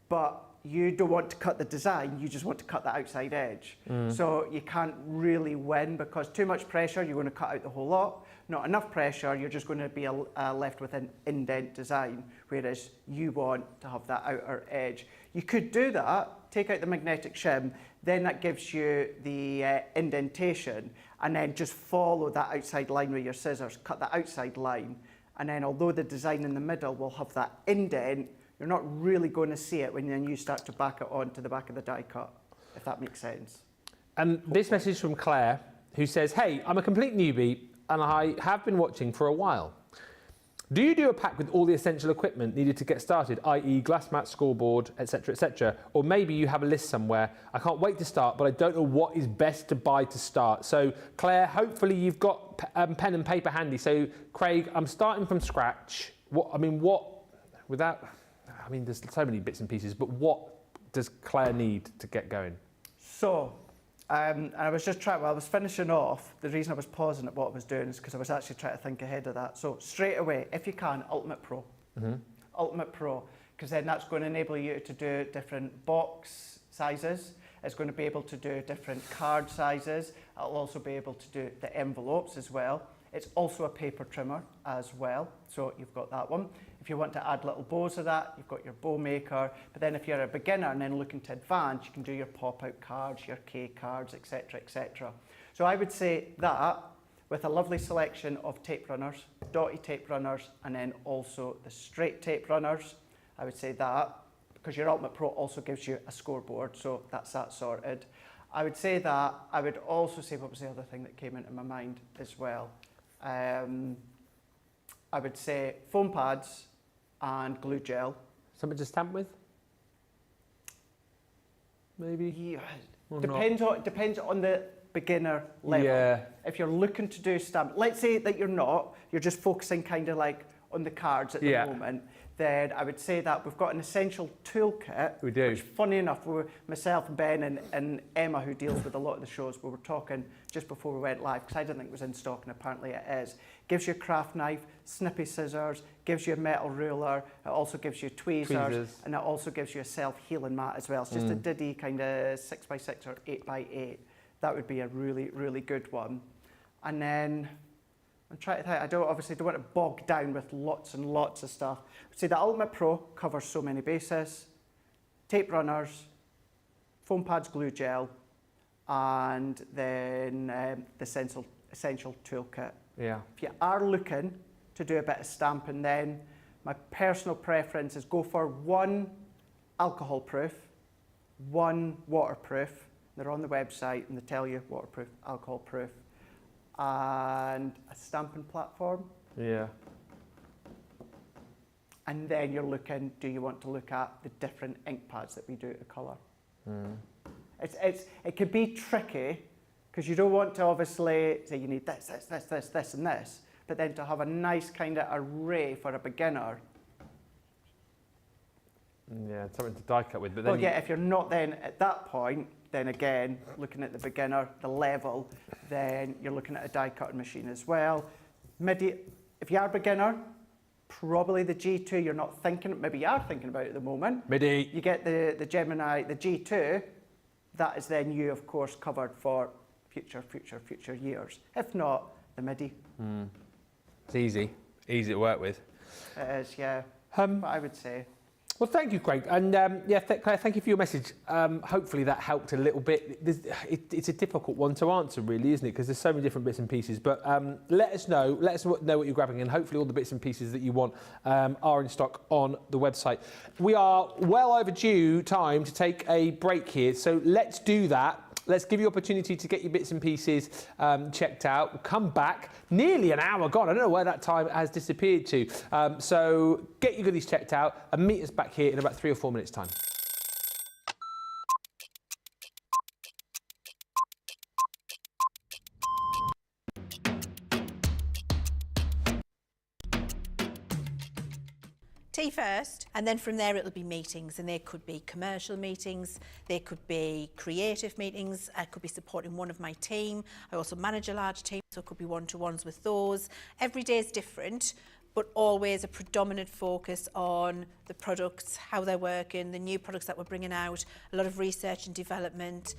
but you don't want to cut the design, you just want to cut the outside edge. So you can't really win because too much pressure, you're going to cut out the whole lot. Not enough pressure, you're just going to be left with an indent design, whereas you want to have that outer edge. You could do that, take out the magnetic shim, then that gives you the indentation, and then just follow that outside line with your scissors, cut the outside line, and then although the design in the middle will have that indent, you're not really going to see it when then you start to back it onto the back of the die cut, if that makes sense. And this message from Claire, who says, hey, I'm a complete newbie and I have been watching for a while. Do you do a pack with all the essential equipment needed to get started, i.e. glass mat, scoreboard, etc., or maybe you have a list somewhere? I can't wait to start, but I don't know what is best to buy to start. So Claire, hopefully you've got pen and paper handy. So Craig, I'm starting from scratch. There's so many bits and pieces, but what does Claire need to get going? So, I was just trying, while I was finishing off, the reason I was pausing at what I was doing is because I was actually trying to think ahead of that. So straight away, if you can, Ultimate Pro. Ultimate Pro, because then that's going to enable you to do different box sizes. It's going to be able to do different card sizes. It'll also be able to do the envelopes as well. It's also a paper trimmer as well, so you've got that one. If you want to add little bows of that, you've got your bow maker. But then if you're a beginner and then looking to advance, you can do your pop-out cards, your K cards, etc., etc. So I would say that with a lovely selection of tape runners, dotty tape runners, and then also the straight tape runners, I would say that, because your Ultimate Pro also gives you a scoreboard, so that's that sorted. I would say that. I would also say, what was the other thing that came into my mind as well? I would say foam pads and glue gel. Something to stamp with? Maybe? Yeah. Depends on the beginner level. Yeah. If you're looking to do stamp, let's say that you're not, you're just focusing kind of like on the cards at the moment, then I would say that we've got an essential toolkit. We do. Which, funny enough, myself and Ben and Emma, who deals with a lot of the shows, we were talking just before we went live, because I didn't think it was in stock, and apparently it is. Gives you a craft knife, snippy scissors, gives you a metal ruler, it also gives you tweezers. And it also gives you a self-healing mat as well. It's just a diddy kind of 6x6 or 8x8. That would be a really, really good one. And then I'm trying to think, I obviously don't want to bog down with lots and lots of stuff. I'd say the Ultimate Pro covers so many bases. Tape runners, foam pads, glue gel, and then the essential toolkit. Yeah. If you are looking to do a bit of stamping, then my personal preference is go for one alcohol proof one waterproof. They're on the website and they tell you waterproof, alcohol proof, and a stamping platform. Yeah. And then you're looking, do you want to look at the different ink pads that we do to colour? It could be tricky because you don't want to obviously say you need this, and this, but then to have a nice kind of array for a beginner. Yeah, something to die cut with. But then Well, yeah, if you're not then at that point, then again, looking at the beginner, the level, then you're looking at a die cutting machine as well. If you are a beginner, probably the G2 you're not thinking, maybe you are thinking about it at the moment. MIDI. You get the Gemini, the G2, that is then you, of course, covered for future years. If not, the MIDI. It's easy to work with. It is, yeah. But I would say. Well, thank you, Craig. And yeah, Claire, thank you for your message. Hopefully that helped a little bit. It's a difficult one to answer, really, isn't it? Because there's so many different bits and pieces. But let us know what you're grabbing, and hopefully all the bits and pieces that you want are in stock on the website. We are well overdue time to take a break here, so let's do that. Let's give you opportunity to get your bits and pieces checked out. We'll come back. Nearly an hour gone. I don't know where that time has disappeared to. So get your goodies checked out and meet us back here in about 3 or 4 minutes' time. Tea first, and then from there it'll be meetings, and there could be commercial meetings, there could be creative meetings, I could be supporting one of my team. I also manage a large team, so it could be one-to-ones with those. Every day is different, but always a predominant focus on the products, how they're working, the new products that we're bringing out, a lot of research and development.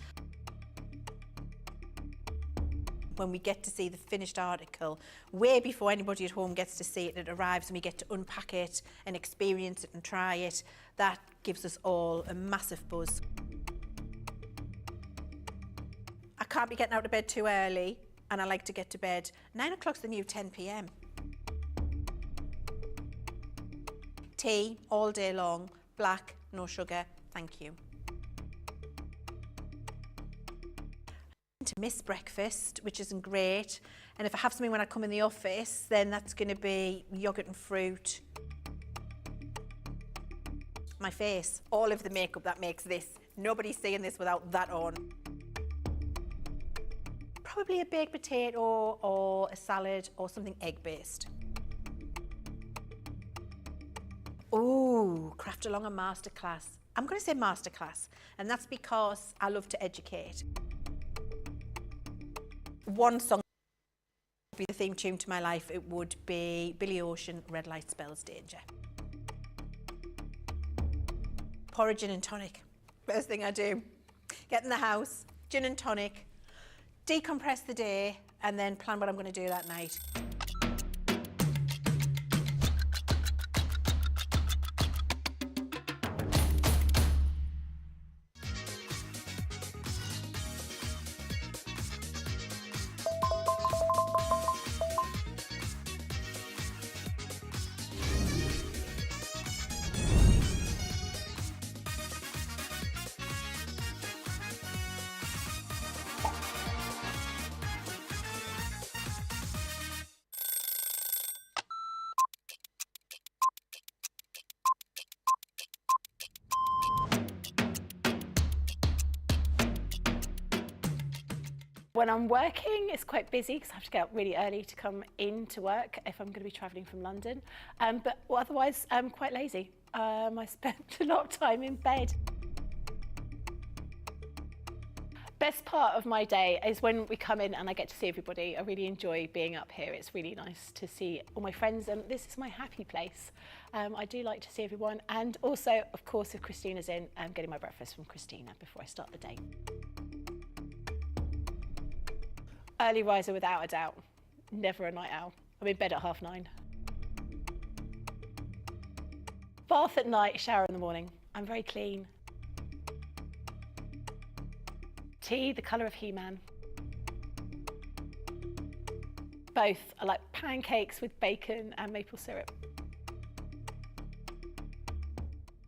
When we get to see the finished article, way before anybody at home gets to see it, it arrives and we get to unpack it and experience it and try it, that gives us all a massive buzz. I can't be getting out of bed too early, and I like to get to bed. 9 o'clock's the new 10 p.m. Tea all day long, black, no sugar, thank you. To miss breakfast, which isn't great, and if I have something when I come in the office, then that's going to be yogurt and fruit. My face, all of the makeup that makes this, nobody's seeing this without that on. Probably a baked potato or a salad or something egg-based. Ooh, craft along a masterclass. I'm going to say masterclass, and that's because I love to educate. One song would be the theme tune to my life. It would be Billy Ocean, Red Light Spells Danger. Pour a gin and tonic. First thing I do. Get in the house, gin and tonic, decompress the day, and then plan what I'm going to do that night. When I'm working, it's quite busy because I have to get up really early to come in to work if I'm going to be travelling from London. But otherwise, I'm quite lazy. I spend a lot of time in bed. Best part of my day is when we come in and I get to see everybody. I really enjoy being up here. It's really nice to see all my friends, and this is my happy place. I do like to see everyone, and also, of course, if Christina's in, I'm getting my breakfast from Christina before I start the day. Early riser without a doubt, never a night owl. I'm in bed at 9:30. Bath at night, shower in the morning. I'm very clean. Tea, the colour of He-Man. Both. I like pancakes with bacon and maple syrup.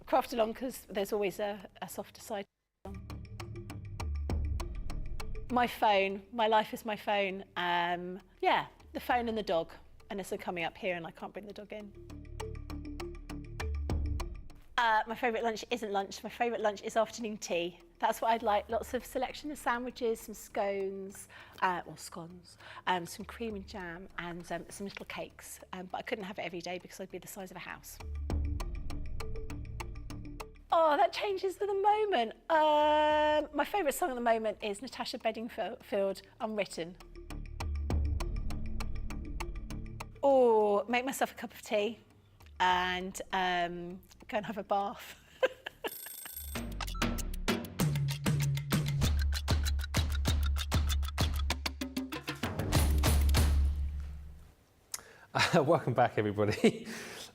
Craft along because there's always a softer side. My phone. My life is my phone. Yeah, the phone and the dog. Unless they're coming up here and I can't bring the dog in. My favourite lunch isn't lunch. My favourite lunch is afternoon tea. That's what I'd like. Lots of selection of sandwiches, some scones, or scones, some cream and jam, and some little cakes. But I couldn't have it every day because I'd be the size of a house. Oh, that changes for the moment. My favourite song at the moment is Natasha Bedingfield, Unwritten. Or make myself a cup of tea and go and have a bath. Welcome back, everybody.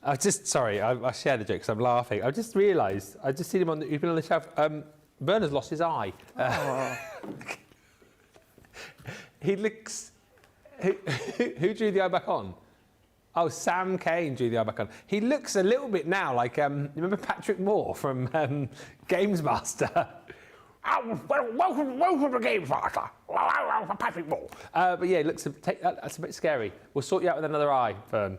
I shared the joke because I'm laughing. I just realised, I just seen him he's been on the shelf. Bernard's lost his eye. He looks, who drew the eye back on? Oh, Sam Kane drew the eye back on. He looks a little bit now like, you remember Patrick Moore from Games Master? Welcome to Games Master. Patrick Moore. But yeah, that's a bit scary. We'll sort you out with another eye, Fern.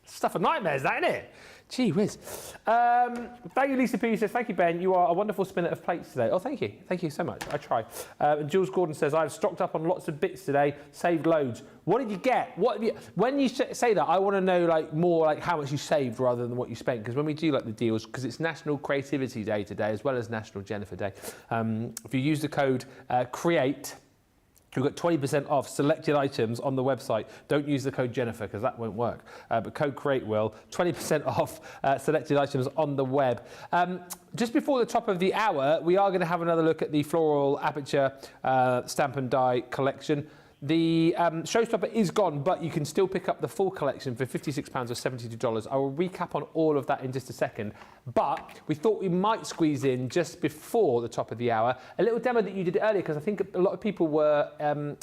Stuff of nightmares, that, isn't it? Gee whiz. Thank you, Lisa P. says, thank you, Ben. You are a wonderful spinner of plates today. Oh, thank you. Thank you so much. I try. And Jules Gordon says, I've stocked up on lots of bits today, saved loads. What did you get? When you say that, I want to know more how much you saved rather than what you spent. Because when we do the deals, because it's National Creativity Day today, as well as National Jennifer Day, if you use the code CREATE, you've got 20% off selected items on the website. Don't use the code Jennifer because that won't work. But code CREATE will. 20% off selected items on the web. Just before the top of the hour, we are going to have another look at the Floral Aperture Stamp and Die collection. The Showstopper is gone, but you can still pick up the full collection for £56 or $72. I will recap on all of that in just a second. But we thought we might squeeze in, just before the top of the hour, a little demo that you did earlier, because I think a lot of people were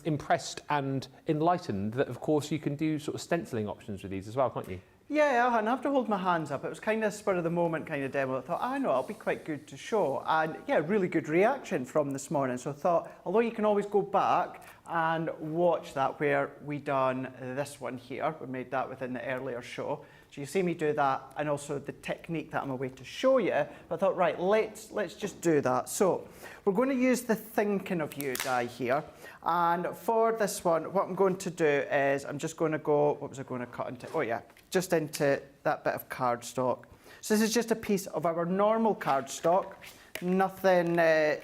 impressed and enlightened that, of course, you can do sort of stenciling options with these as well, can't you? Yeah, I didn't have to hold my hands up. It was kind of a spur of the moment kind of demo. I thought, I know, it'll be quite good to show. And yeah, really good reaction from this morning. So I thought, although you can always go back and watch that where we done this one here, we made that within the earlier show. So you see me do that, and also the technique that I'm away to show you. But I thought, right, let's just do that. So we're going to use the Thinking of You die here. And for this one, what I'm going to do is I'm just going to go, what was I going to cut into? Oh yeah, just into that bit of cardstock. So this is just a piece of our normal cardstock, nothing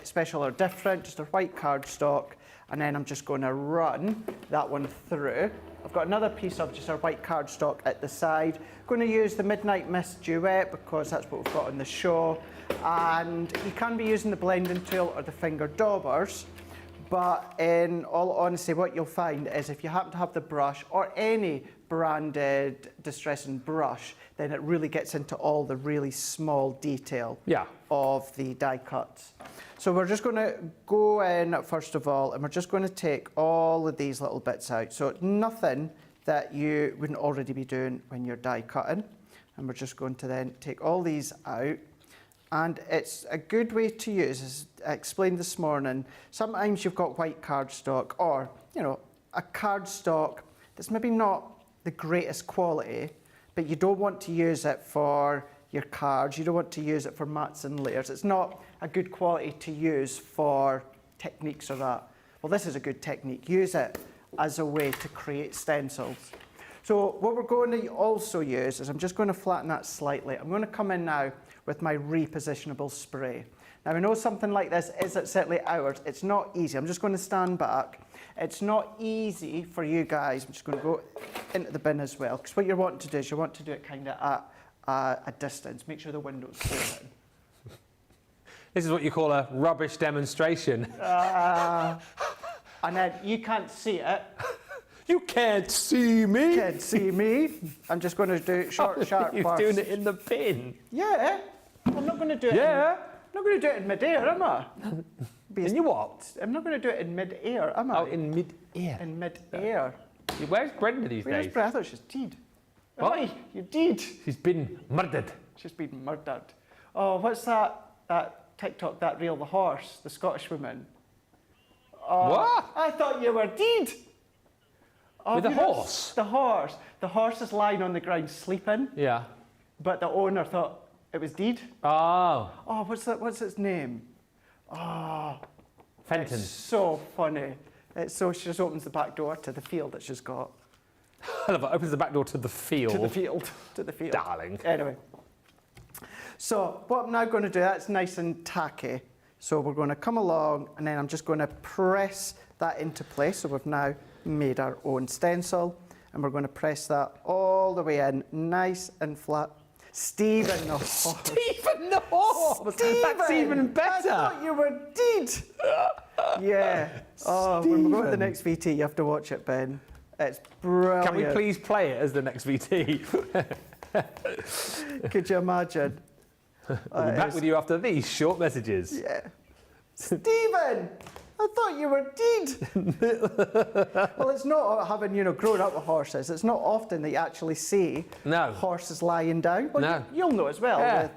special or different, just a white cardstock. And then I'm just going to run that one through. I've got another piece of just our white cardstock at the side. Going to use the Midnight Mist Duet because that's what we've got on the show. And you can be using the blending tool or the finger daubers. But in all honesty, what you'll find is if you happen to have the brush or any branded distressing brush, then it really gets into all the really small detail of the die cuts. So we're just going to go in first of all, and we're just going to take all of these little bits out. So nothing that you wouldn't already be doing when you're die cutting. And we're just going to then take all these out. And it's a good way to use, as I explained this morning, sometimes you've got white cardstock or, a cardstock that's maybe not the greatest quality, but you don't want to use it for your cards, you don't want to use it for mats and layers. It's not a good quality to use for techniques or that. Well, this is a good technique. Use it as a way to create stencils. So what we're going to also use is I'm just going to flatten that slightly. I'm going to come in now with my repositionable spray. Now I know something like this isn't certainly ours. It's not easy. I'm just going to stand back. It's not easy for you guys. I'm just going to go into the bin as well, because what you want to do is you want to do it kind of at a distance. Make sure the window's open. This is what you call a rubbish demonstration. And then you can't see it. You can't see me. You can't see me. I'm just going to do it sharp first. You're doing it in the bin. Yeah. I'm not going to do it. Yeah. I'm not going to do it in mid-air, am I? In you what? I'm not going to do it in mid-air, am I? Oh, in mid-air. In mid-air. Where's Brenda these Where's days? Brenda? I thought she's dead. What? Aye, you did. She's been murdered. She's been murdered. Oh, what's that TikTok, that reel, the horse, the Scottish woman? What? I thought you were dead. Oh, With the you know, horse? The horse. The horse is lying on the ground sleeping, Yeah. but the owner thought it was dead. Oh, Oh, what's its name? Oh, Fenton. it's so funny. It's so she just opens the back door to the field that she's got. I love it. Opens the back door to the field. To the field. Darling. Anyway. So what I'm now going to do, that's nice and tacky. So we're going to come along and then I'm just going to press that into place. So we've now made our own stencil and we're going to press that all the way in, nice and flat. Stephen the horse. Stephen the horse! That's even better! I thought you were dead! Yeah. Oh, when we go to the next VT, you have to watch it, Ben. It's brilliant. Can we please play it as the next VT? Could you imagine? We'll be back with you after these short messages. Yeah. Stephen! I thought you were dead. Well, it's not having, grown up with horses. It's not often that you actually see horses lying down. Well, No. you'll know as well Yeah.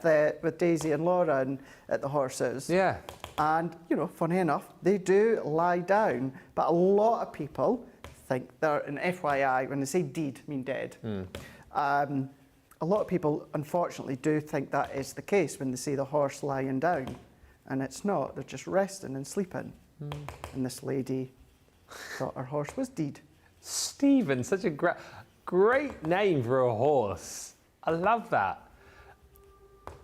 with Daisy and Laura and at the horses. Yeah. And, funny enough, they do lie down. But a lot of people think they're, an FYI, when they say deed, mean dead. A lot of people, unfortunately, do think that is the case when they see the horse lying down. And it's not. They're just resting and sleeping. And this lady thought her horse was dead. Stephen, such a great name for a horse. I love that.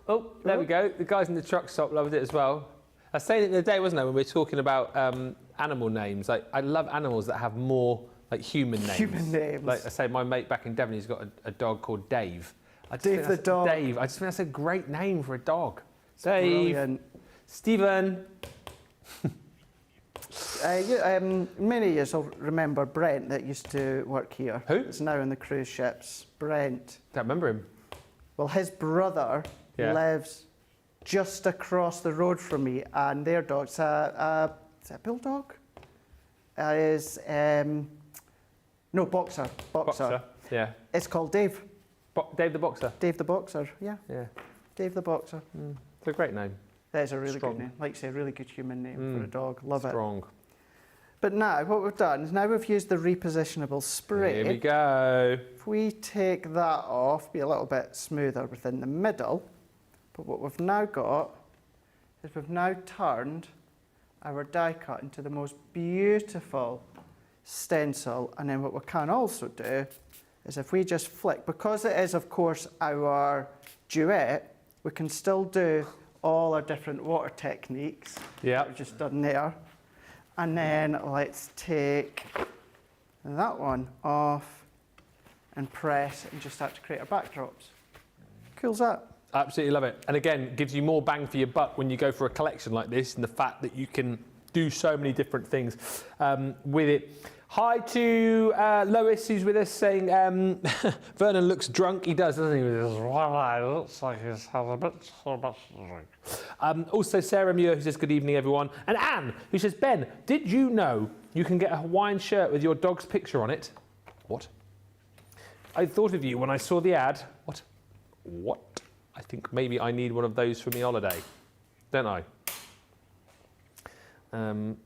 Oh, there we go. The guys in the truck stop loved it as well. I was saying it the other day, wasn't I, when we were talking about animal names. Like, I love animals that have more like human names. Human names. Like I say, my mate back in Devon, he's got a dog called Dave. Dave the dog. Dave. I just think that's a great name for a dog. Dave. Brilliant. Stephen. Many of you will remember Brent that used to work here. Who? It's now on the cruise ships. Brent. Don't remember him. Well, his brother lives just across the road from me, and their dog's is it a bulldog? No, boxer. Boxer. Yeah. It's called Dave. Dave the Boxer. Dave the Boxer, yeah. Yeah. Dave the Boxer. It's a great name. That is a really Strong. good name. Like I say, a really good human name for a dog. Love it. Strong. But now, what we've done is now we've used the repositionable spray. Here we go. If we take that off, be a little bit smoother within the middle. But what we've now got is we've now turned our die cut into the most beautiful stencil. And then what we can also do is if we just flick, because it is, of course, our duet, we can still do all our different water techniques that we've just done there. And then let's take that one off and press and just start to create our backdrops. Cool's that? Absolutely love it. And again, gives you more bang for your buck when you go for a collection like this, and the fact that you can do so many different things with it. Hi to Lois, who's with us, saying Vernon looks drunk. He does, doesn't he? He looks like he's had a bit so much to drink. Also, Sarah Muir, who says good evening, everyone. And Anne, who says, Ben, did you know you can get a Hawaiian shirt with your dog's picture on it? What? I thought of you when I saw the ad. What? What? I think maybe I need one of those for my holiday, don't I?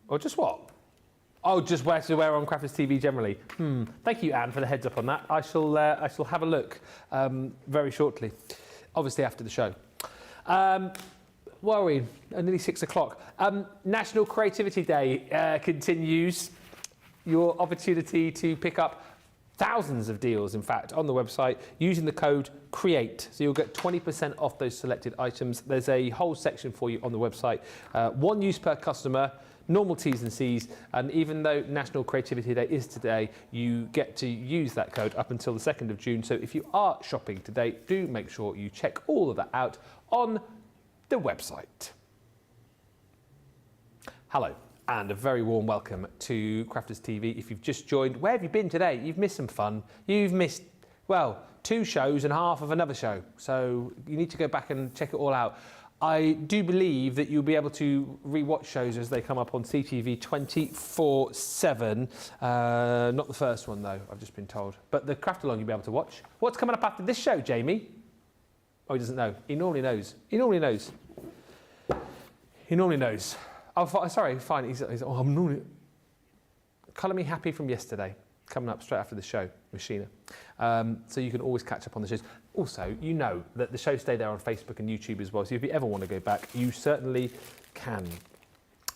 Or just what? Oh, just where to wear on Crafters TV generally. Thank you, Anne, for the heads up on that. I shall have a look very shortly, obviously after the show. Where are we? Nearly 6 o'clock. National Creativity Day continues. Your opportunity to pick up thousands of deals, in fact, on the website using the code CREATE. So you'll get 20% off those selected items. There's a whole section for you on the website. One use per customer. Normal T's and C's, and even though National Creativity Day is today, you get to use that code up until the 2nd of June. So if you are shopping today, do make sure you check all of that out on the website. Hello, and a very warm welcome to Crafters TV. If you've just joined, where have you been today? You've missed some fun. You've missed, well, 2 shows and half of another show. So you need to go back and check it all out. I do believe that you'll be able to re-watch shows as they come up on CTV 24/7. Not the first one, though, I've just been told. But the Craft Along you'll be able to watch. What's coming up after this show, Jamie? Oh, he doesn't know. He normally knows. He normally knows. He normally knows. Oh, sorry, fine. He's oh, I'm normally... Colour Me Happy from yesterday, coming up straight after the show, Machina. So you can always catch up on the shows. Also, you know that the shows stay there on Facebook and YouTube as well, so if you ever want to go back, you certainly can.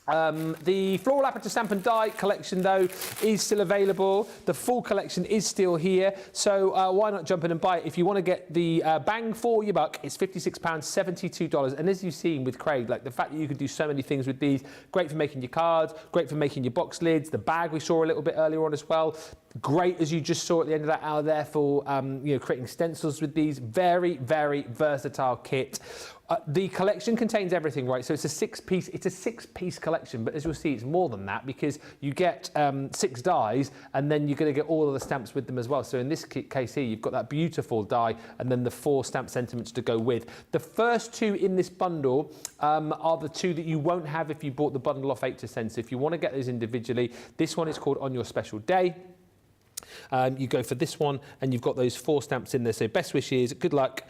The Floral Aperture Stamp and Die collection, though, is still available. The full collection is still here, so why not jump in and buy it? If you want to get the bang for your buck, it's £56, $72. And as you've seen with Craig, like the fact that you can do so many things with these, great for making your cards, great for making your box lids, the bag we saw a little bit earlier on as well. Great, as you just saw at the end of that hour there, for creating stencils with these. Very, very versatile kit. The collection contains everything, right? So it's a six-piece collection, but as you'll see, it's more than that because you get 6 dies, and then you're going to get all of the stamps with them as well. So in this case here, you've got that beautiful die, and then the 4 stamp sentiments to go with. The first 2 in this bundle are the 2 that you won't have if you bought the bundle off 8 to Send. So if you want to get those individually, this one is called On Your Special Day. You go for this one, and you've got those 4 stamps in there. So best wishes, good luck,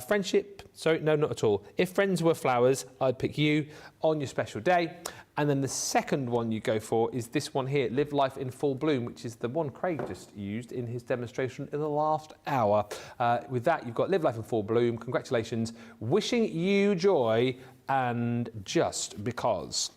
friendship. Sorry, no, not at all. If friends were flowers, I'd pick you. On Your Special Day. And then the second one you go for is this one here, Live Life in Full Bloom, which is the one Craig just used in his demonstration in the last hour. With that, you've got Live Life in Full Bloom. Congratulations. Wishing you joy, and Just Because.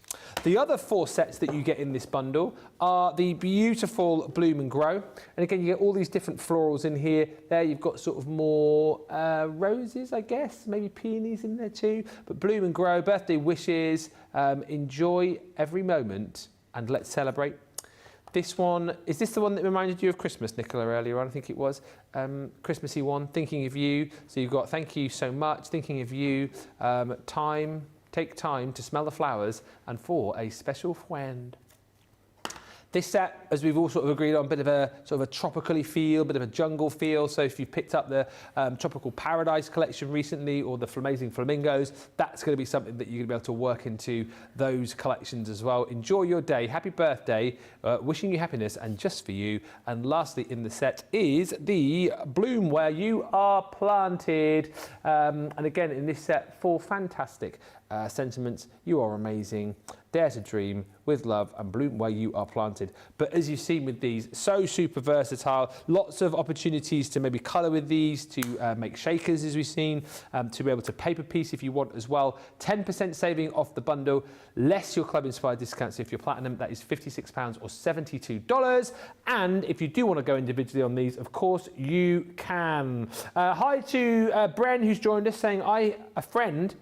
The other 4 sets that you get in this bundle are the beautiful Bloom and Grow. And again, you get all these different florals in here. There you've got sort of more roses, I guess, maybe peonies in there too. But Bloom and Grow, birthday wishes, enjoy every moment, and let's celebrate. This one, is this the one that reminded you of Christmas, Nicola, earlier on? I think it was. Christmassy one, thinking of you. So you've got thank you so much, thinking of you, take time to smell the flowers, and for a special friend. This set, as we've all sort of agreed on, a bit of a sort of a tropically feel, bit of a jungle feel. So if you picked up the Tropical Paradise collection recently, or the Amazing Flamingos, that's going to be something that you're going to be able to work into those collections as well. Enjoy your day. Happy birthday. Wishing you happiness, and just for you. And lastly in the set is the Bloom Where You Are Planted. And again, in this set, 4 fantastic sentiments. You are amazing. Dare to dream with love, and bloom where you are planted. But as you've seen with these, so super versatile. Lots of opportunities to maybe colour with these, to make shakers as we've seen, to be able to paper piece if you want as well. 10% saving off the bundle, less your club inspired discounts. If you're platinum, that is £56 or $72. And if you do want to go individually on these, of course you can. Hi to Bren, who's joined us, saying a friend.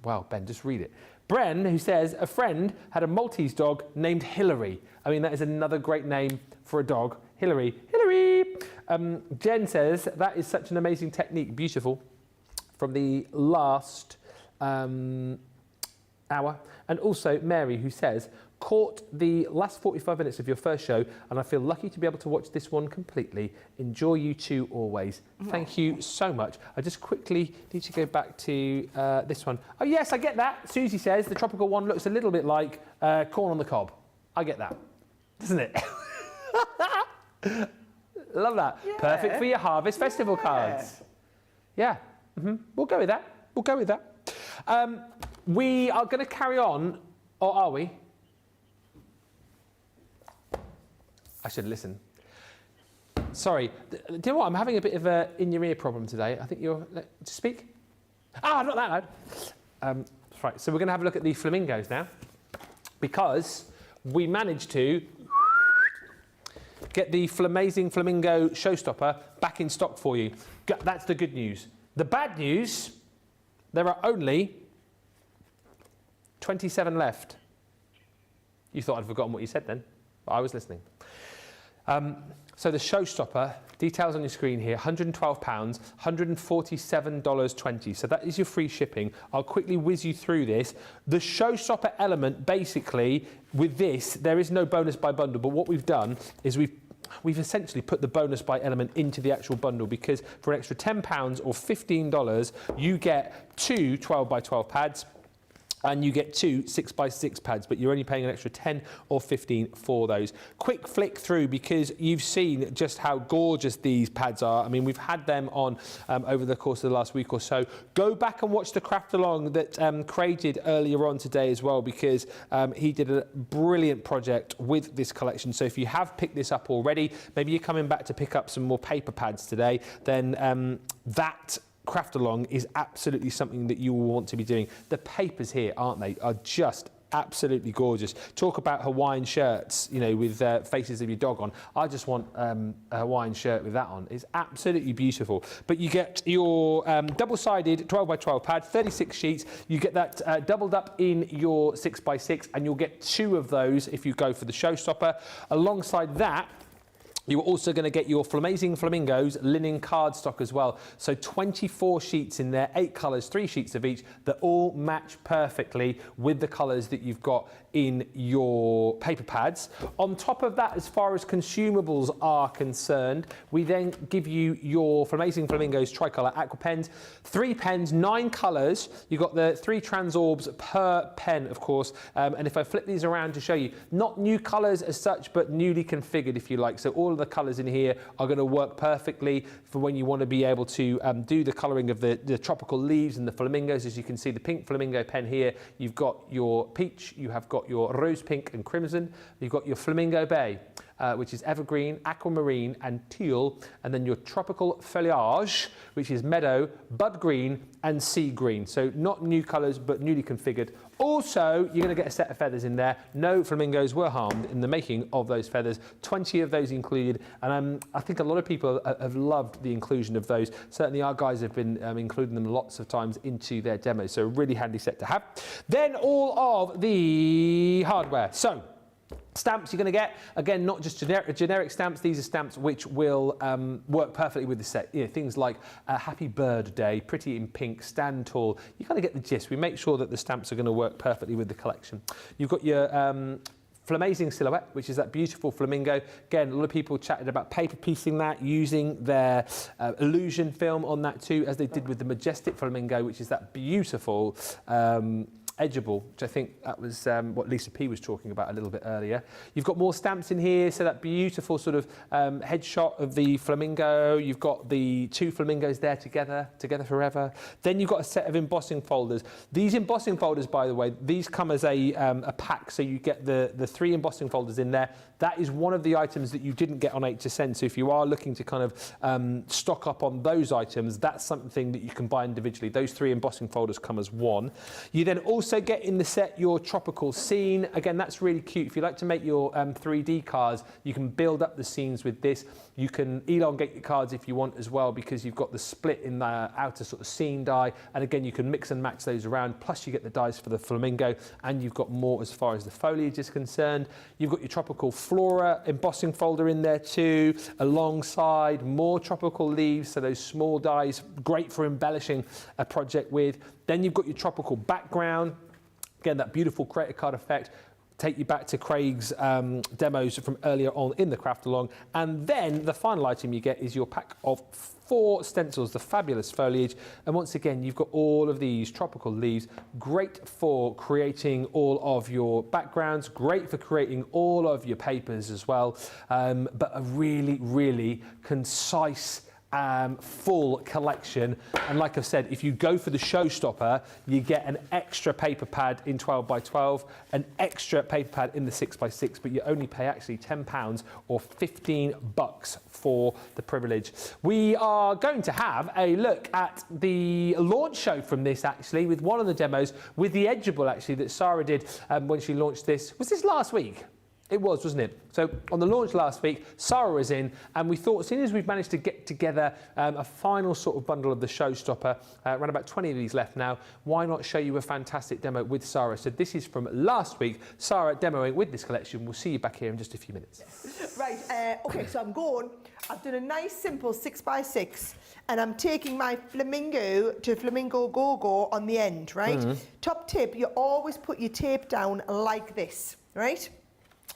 Well, Ben, just read it. Bren, who says, a friend had a Maltese dog named Hillary. I mean, that is another great name for a dog. Hillary. Hillary! Jen says, that is such an amazing technique. Beautiful. From the last hour. And also Mary, who says, caught the last 45 minutes of your first show, and I feel lucky to be able to watch this one completely. Enjoy you two always. Thank you so much. I just quickly need to go back to this one. Oh yes, I get that. Susie says the tropical one looks a little bit like corn on the cob. I get that, doesn't it? Love that. Yeah. Perfect for your Harvest Festival cards. Yeah, we'll go with that. We'll go with that. We are going to carry on, or are we? I should listen. Sorry, do you know what? I'm having a bit of a in-your-ear problem today. I think you're... To speak? Ah, not that loud. Right, so we're going to have a look at the flamingos now, because we managed to get the Amazing Flamingo Showstopper back in stock for you. That's the good news. The bad news, there are only 27 left. You thought I'd forgotten what you said then, but I was listening. So the Showstopper, details on your screen here, £112, $147.20. So that is your free shipping. I'll quickly whiz you through this. The Showstopper element, basically, with this, there is no bonus by bundle, but what we've done is we've essentially put the bonus by element into the actual bundle, because for an extra £10 or $15, you get 2 12 by 12 pads, and you get 2 6x6 pads, but you're only paying an extra 10 or 15 for those. Quick flick through, because you've seen just how gorgeous these pads are. I mean, we've had them on over the course of the last week or so. Go back and watch the craft along that Craig did earlier on today as well, because he did a brilliant project with this collection. So if you have picked this up already, maybe you're coming back to pick up some more paper pads today, then that craft along is absolutely something that you will want to be doing. The papers here, aren't they, are just absolutely gorgeous. Talk about Hawaiian shirts, you know, with faces of your dog on. I just want a Hawaiian shirt with that on. It's absolutely beautiful. But you get your double-sided 12x12 pad, 36 sheets. You get that doubled up in your 6x6, and you'll get 2 of those if you go for the Showstopper. Alongside that, you're also going to get your Amazing Flamingos linen cardstock as well. So 24 sheets in there, 8 colours, 3 sheets of each, that all match perfectly with the colours that you've got in your paper pads. On top of that, as far as consumables are concerned, we then give you your Amazing Flamingos tricolour aqua pens, 3 pens, 9 colours. You've got the 3 transorbs per pen, of course. And if I flip these around to show you, not new colours as such, but newly configured, if you like. So all of the colours in here are going to work perfectly for when you want to be able to do the colouring of the tropical leaves and the flamingos. As you can see, the pink flamingo pen here, you've got your peach, you have got your rose pink and crimson, you've got your flamingo bay, which is evergreen, aquamarine and teal, and then your tropical foliage, which is meadow, bud green and sea green. So not new colours, but newly configured. Also, you're going to get a set of feathers in there. No flamingos were harmed in the making of those feathers. 20 of those included, and I think a lot of people have loved the inclusion of those. Certainly our guys have been including them lots of times into their demos, so a really handy set to have. Then all of the hardware. So stamps you're going to get, again, not just generic stamps. These are stamps which will work perfectly with the set. You know, things like Happy Bird Day, Pretty in Pink, Stand Tall. You kind of get the gist. We make sure that the stamps are going to work perfectly with the collection. You've got your Flamazing Silhouette, which is that beautiful flamingo. Again, a lot of people chatted about paper piecing that, using their illusion film on that too, as they did with the Majestic Flamingo, which is that beautiful edgeable, which I think that was what Lisa P was talking about a little bit earlier. You've got more stamps in here, so that beautiful sort of headshot of the flamingo. You've got the 2 flamingos there together forever. Then you've got a set of embossing folders. These embossing folders, by the way, these come as a pack, so you get the 3 embossing folders in there. That is one of the items that you didn't get on HSN, so if you are looking to kind of stock up on those items, that's something that you can buy individually. Those 3 embossing folders come as one. You then also get in the set your tropical scene. Again, that's really cute. If you like to make your 3D cards, you can build up the scenes with this. You can elongate your cards if you want as well, because you've got the split in the outer sort of scene die. And again, you can mix and match those around. Plus you get the dies for the flamingo, and you've got more as far as the foliage is concerned. You've got your tropical flora embossing folder in there too, alongside more tropical leaves. So those small dies, great for embellishing a project with. Then you've got your tropical background. Again, that beautiful creator card effect. Take you back to Craig's demos from earlier on in the craft along. And then the final item you get is your pack of 4 stencils, the fabulous foliage. And once again, you've got all of these tropical leaves, great for creating all of your backgrounds, great for creating all of your papers as well, but a really, really concise full collection. And like I've said, if you go for the Showstopper, you get an extra paper pad in 12x12, an extra paper pad in the 6x6, but you only pay actually £10 or $15 for the privilege. We are going to have a look at the launch show from this, actually, with one of the demos with the edgeable, actually, that Sara did when she launched this. Was this last week? It was, wasn't it? So on the launch last week, Sara was in, and we thought, as soon as we've managed to get together a final sort of bundle of the Showstopper, around about 20 of these left now, why not show you a fantastic demo with Sara? So this is from last week, Sara demoing with this collection. We'll see you back here in just a few minutes. Right, okay, so I've done a nice simple 6x6, and I'm taking my flamingo to Flamingo Go-Go on the end, right? Mm-hmm. Top tip, you always put your tape down like this, right?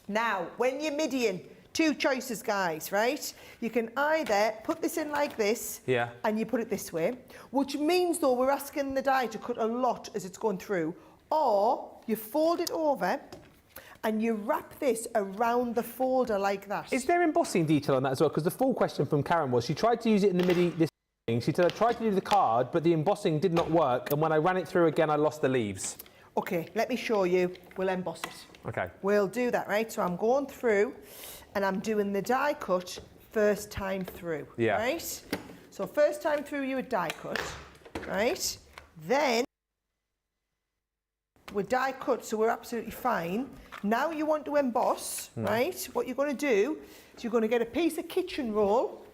Now, when you're middying, 2 choices, guys, right? You can either put this in like this, and you put it this way, which means, though, we're asking the die to cut a lot as it's going through, or you fold it over and you wrap this around the folder like that. Is there embossing detail on that as well? Because the full question from Karen was, she tried to use it in the MIDI this morning. She said, I tried to do the card, but the embossing did not work, and when I ran it through again, I lost the leaves. Okay, let me show you. We'll emboss it. Okay. We'll do that, right? So I'm going through and I'm doing the die cut first time through, Yeah. right? So first time through you would die cut, right? Then we're die cut, so we're absolutely fine. Now you want to emboss, right? What you're going to do is you're going to get a piece of kitchen roll,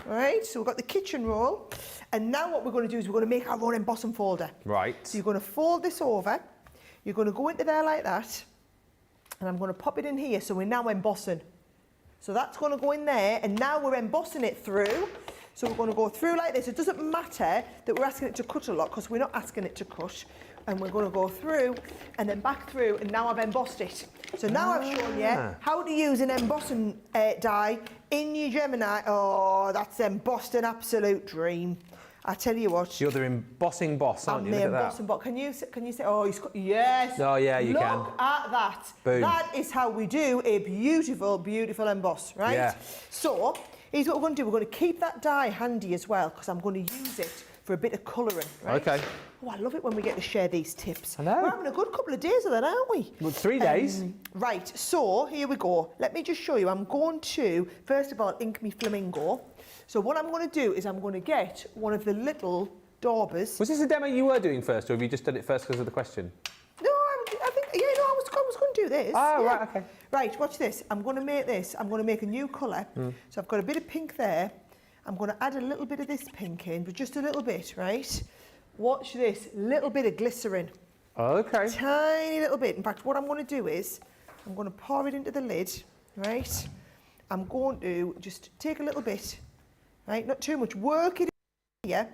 right? So we've got the kitchen roll, and now what we're going to do is we're going to make our own embossing folder. Right. So you're going to fold this over, you're going to go into there like that, and I'm going to pop it in here, so we're now embossing. So that's going to go in there, and now we're embossing it through. So we're going to go through like this. It doesn't matter that we're asking it to cut a lot, because we're not asking it to cut. And we're going to go through and then back through, and now I've embossed it. So now I've shown you how to use an embossing die in your Gemini. Oh, that's embossed an absolute dream. I tell you what. You're the embossing boss, aren't you? I'm the Look at embossing that. boss. Can you say, oh, he's got, yes. Oh, yeah, you can. Look at that. Boom. That is how we do a beautiful, beautiful emboss, right? Yeah. So, here's what we're going to do. We're going to keep that die handy as well, because I'm going to use it for a bit of colouring, right? Okay. Oh, I love it when we get to share these tips. I know. We're having a good couple of days of that, aren't we? Well, 3 days. Right, so here we go. Let me just show you. I'm going to, first of all, ink me Flamingo. So what I'm going to do is I'm going to get one of the little daubers. Was this a demo you were doing first, or have you just done it first because of the question? No, I think, yeah, no, I was going to do this. Oh, yeah. right, okay. Right, watch this. I'm going to make this. I'm going to make a new colour. So I've got a bit of pink there. I'm going to add a little bit of this pink in, but just a little bit, right? Watch this, little bit of glycerin. Okay. Tiny little bit. In fact, what I'm going to do is, I'm going to pour it into the lid, right? I'm going to just take a little bit, right? Not too much. Work it in here.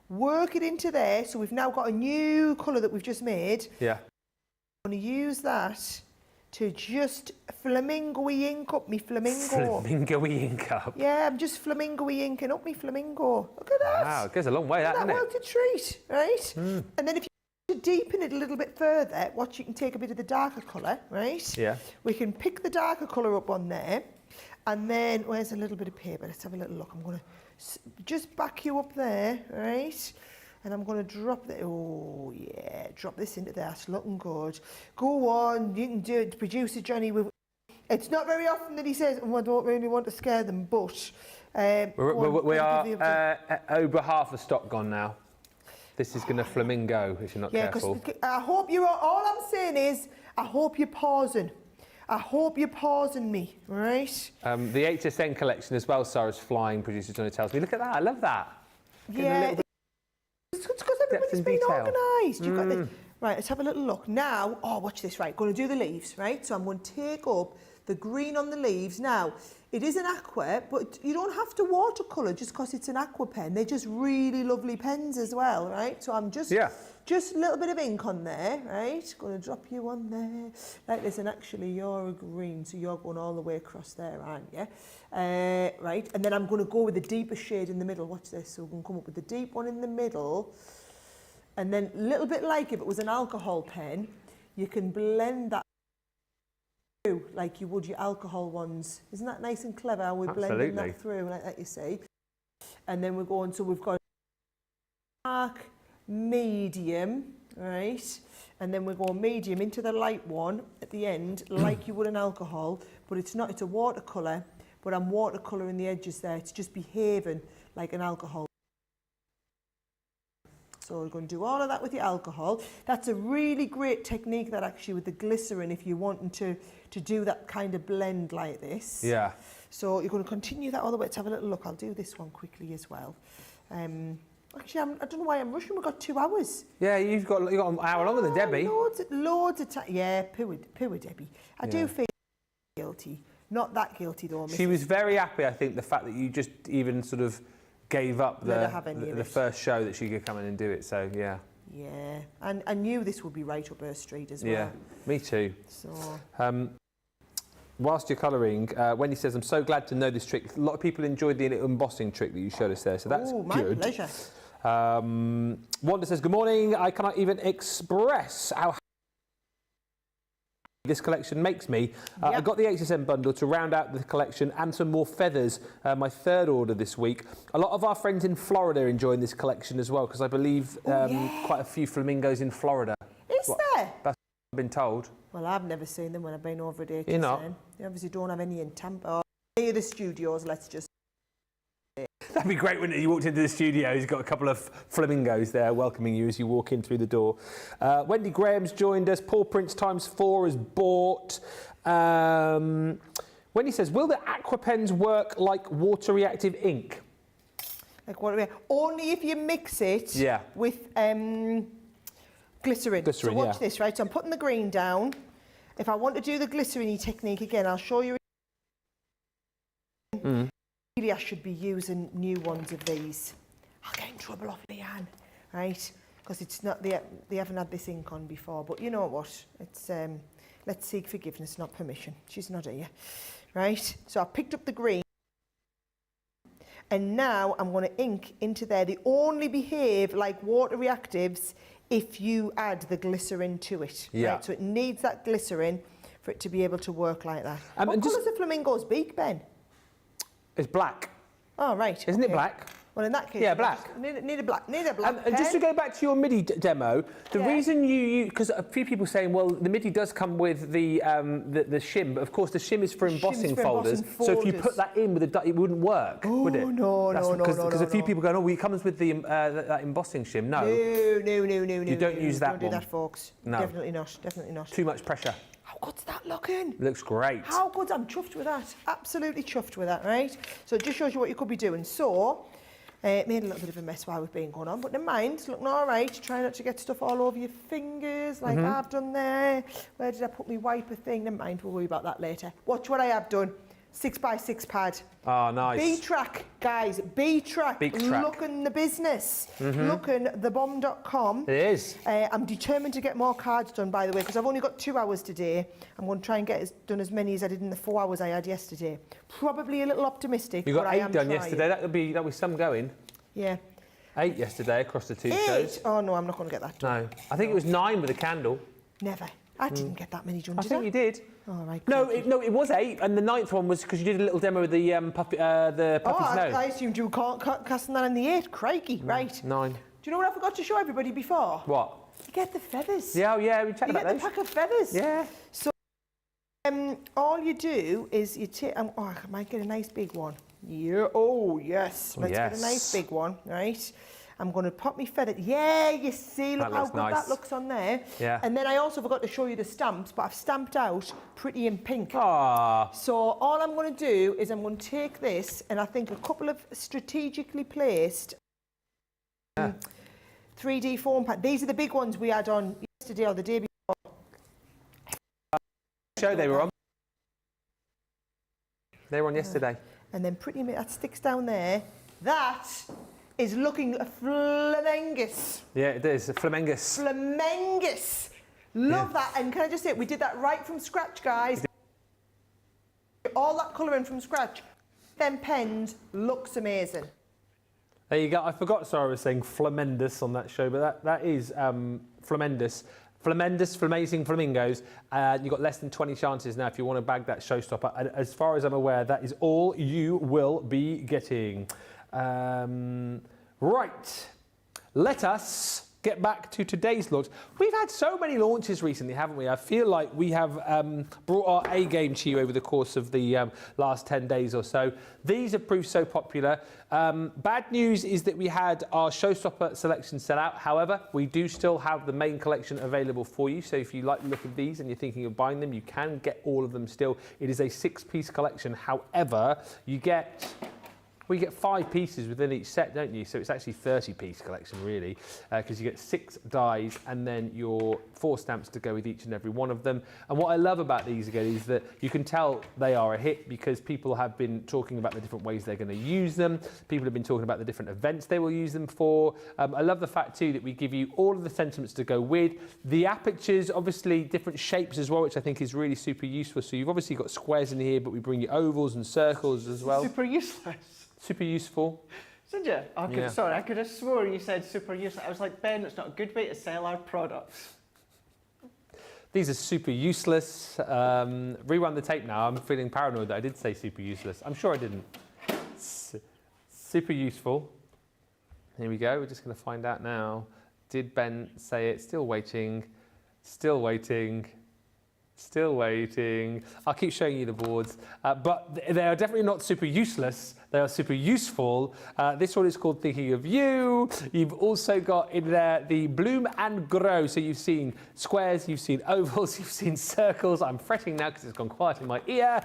Work it into there. So we've now got a new colour that we've just made. Yeah. I'm going to use that to just flamingo-y ink up me flamingo. Flamingo-y ink up. Yeah, I'm just flamingo-y inking up me flamingo. Look at that. Wow, it goes a long way, that, Isn't doesn't that it? well to treat, right? And then if you deepen it a little bit further, watch, you can take a bit of the darker colour, right? Yeah. We can pick the darker colour up on there, and then, where's a little bit of paper? Let's have a little look. I'm going to just back you up there, right? And I'm going to drop the, oh yeah, drop this into there. That's looking good. Go on, you can do it. Producer Johnny, it's not very often that he says, oh, I don't really want to scare them, but... we are over half the stock gone now. This is going to flamingo if you're not careful. Yeah, because I hope you're, all I'm saying is, I hope you're pausing. I hope you're pausing me, right? The HSN collection as well, Sara's flying, producer Johnny tells me. Look at that, I love that. Yeah, it's because everybody's been detail. organised. You've got the, right, let's have a little look. Now, oh, watch this, right, going to do the leaves, right? So I'm going to take up the green on the leaves. Now, it is an aqua, but you don't have to watercolour just because it's an aqua pen. They're just really lovely pens as well, right? So I'm just a little bit of ink on there, right? Going to drop you on there like this, and actually you're a green, so you're going all the way across there, aren't you? Right, and then I'm going to go with the deeper shade in the middle. Watch this. So we're going to come up with the deep one in the middle, and then a little bit like if it was an alcohol pen, you can blend that through like you would your alcohol ones. Isn't that nice and clever how we're blending that through like that, you see? And then we're going, so we've got dark, medium, right? And then we're going medium into the light one at the end, like you would an alcohol, but it's not, it's a watercolour, but I'm watercolouring the edges there. It's just behaving like an alcohol. So we're going to do all of that with the alcohol. That's a really great technique, that actually, with the glycerin, if you're wanting to do that kind of blend like this. Yeah. So you're going to continue that all the way. Let's have a little look. I'll do this one quickly as well. Actually, I don't know why I'm rushing. We've got 2 hours. Yeah, you've got an hour longer than Debbie. Loads of time. Yeah, poor Debbie. I do feel guilty. Not that guilty though. She was very happy, I think, the fact that you just even sort of gave up the first show that she could come in and do it. So yeah. Yeah, and I knew this would be right up her street as well. Yeah, me too. So. Whilst you're colouring, Wendy says, I'm so glad to know this trick. A lot of people enjoyed the embossing trick that you showed us there, so that's good. My pleasure. Wanda says, good morning. I cannot even express how This collection makes me. I got the HSN bundle to round out the collection and some more feathers, my third order this week. A lot of our friends in Florida are enjoying this collection as well, because I believe quite a few flamingos in Florida. Is there? That's what I've been told. Well, I've never seen them when I've been over at HSN. You're not? They obviously don't have any in Tampa. Or any of the studios, let's just... That'd be great, wouldn't it? You walked into the studio, he's got a couple of flamingos there welcoming you as you walk in through the door. Wendy Graham's joined us. Paul Prince ×4 has bought. Wendy says, will the aqua pens work like water reactive ink? Like what? Only if you mix it with glycerin. So watch this, right? So I'm putting the green down. If I want to do the glycerin technique again, I'll show you. Really, I should be using new ones of these. I'll get in trouble off Leanne, right? Because it's not they haven't had this ink on before. But you know what? It's let's seek forgiveness, not permission. She's not here, right? So I picked up the green, and now I'm going to ink into there. They only behave like water reactives if you add the glycerin to it. Yeah. Right? So it needs that glycerin for it to be able to work like that. What and colour's the flamingo's beak, Ben? It's black. Oh, right. Isn't it black? Well, in that case... Yeah, black. Need a black And just to go back to your MIDI demo, the reason you... Because a few people saying, well, the MIDI does come with the shim, but of course the shim is for embossing folders. So if you put that in with it wouldn't work, would it? No. Because a few people go, oh, it comes with the that embossing shim. No. No. You don't use that one. Don't do that, folks. No. Definitely not. Too much pressure. How good's that looking? It looks great. How good? I'm chuffed with that. Absolutely chuffed with that, right? So it just shows you what you could be doing. So, made a little bit of a mess while we've been going on, but never mind, it's looking all right. Try not to get stuff all over your fingers like I've done there. Where did I put my wiper thing? Never mind, we'll worry about that later. Watch what I have done. 6x6 pad. Oh, nice. B-Track, guys, B-Track. Looking the business. Looking thebomb.com. It is. I'm determined to get more cards done, by the way, because I've only got 2 hours today. I'm going to try and get done as many as I did in the 4 hours I had yesterday. Probably a little optimistic, You got but I 8 am done trying. yesterday. That would be some going. Yeah. 8 yesterday across the 2 8? shows. Oh, no, I'm not going to get that done. No. I think it was 9 with a candle. Never. I didn't get that many done, I think you did. All right. No, it was 8, and the 9th one was because you did a little demo with the puppy snow. I assumed you were casting that in the 8. Crikey, right. 9. Do you know what I forgot to show everybody before? What? You get the feathers. Yeah, we checked about those. You get the pack of feathers. Yeah. So all you do is you take... I might get a nice big one. Yeah. Oh, yes. Let's get a nice big one, right? I'm going to pop my feather. Yeah, you see, look how good that looks on there. Yeah. And then I also forgot to show you the stamps, but I've stamped out Pretty in Pink. Ah. So all I'm going to do is I'm going to take this, and I think a couple of strategically placed 3D foam pad. These are the big ones we had on yesterday or the day before. Show they were on. They were on yesterday. And then Pretty in Pink, that sticks down there. That is looking flamengous. Yeah, it is. Flamengous. Flamengous. Love that. And can I just say, we did that right from scratch, guys. All that colouring from scratch. Them pens looks amazing. There you go. I forgot Sara was saying flamendous on that show, but that is flamendous. Flamendous, Flamazing Flamingos. You've got less than 20 chances now if you want to bag that Showstopper. And as far as I'm aware, that is all you will be getting. Right, let us get back to today's launch. We've had so many launches recently, haven't we? I feel like we have brought our A game to you over the course of the last 10 days or so. These have proved so popular. Bad news is that we had our Showstopper selection set out. However, we do still have the main collection available for you. So if you like the look of these and you're thinking of buying them, you can get all of them still. It is a 6-piece collection. However, we get 5 pieces within each set, don't you? So it's actually 30-piece collection, really, because you get 6 dies and then your 4 stamps to go with each and every one of them. And what I love about these, again, is that you can tell they are a hit because people have been talking about the different ways they're going to use them. People have been talking about the different events they will use them for. I love the fact, too, that we give you all of the sentiments to go with. The apertures, obviously, different shapes as well, which I think is really super useful. So you've obviously got squares in here, but we bring you ovals and circles as well. Super useless. Super useful. Did you? Sorry, I could have sworn you said super useless. I was like, Ben, it's not a good way to sell our products. These are super useless. Rewind the tape now. I'm feeling paranoid that I did say super useless. I'm sure I didn't. Super useful. Here we go. We're just going to find out now. Did Ben say it? Still waiting. Still waiting. Still waiting. I'll keep showing you the boards. But they are definitely not super useless. They are super useful. This one is called Thinking of You. You've also got in there the Bloom and Grow. So you've seen squares, you've seen ovals, you've seen circles. I'm fretting now because it's gone quiet in my ear.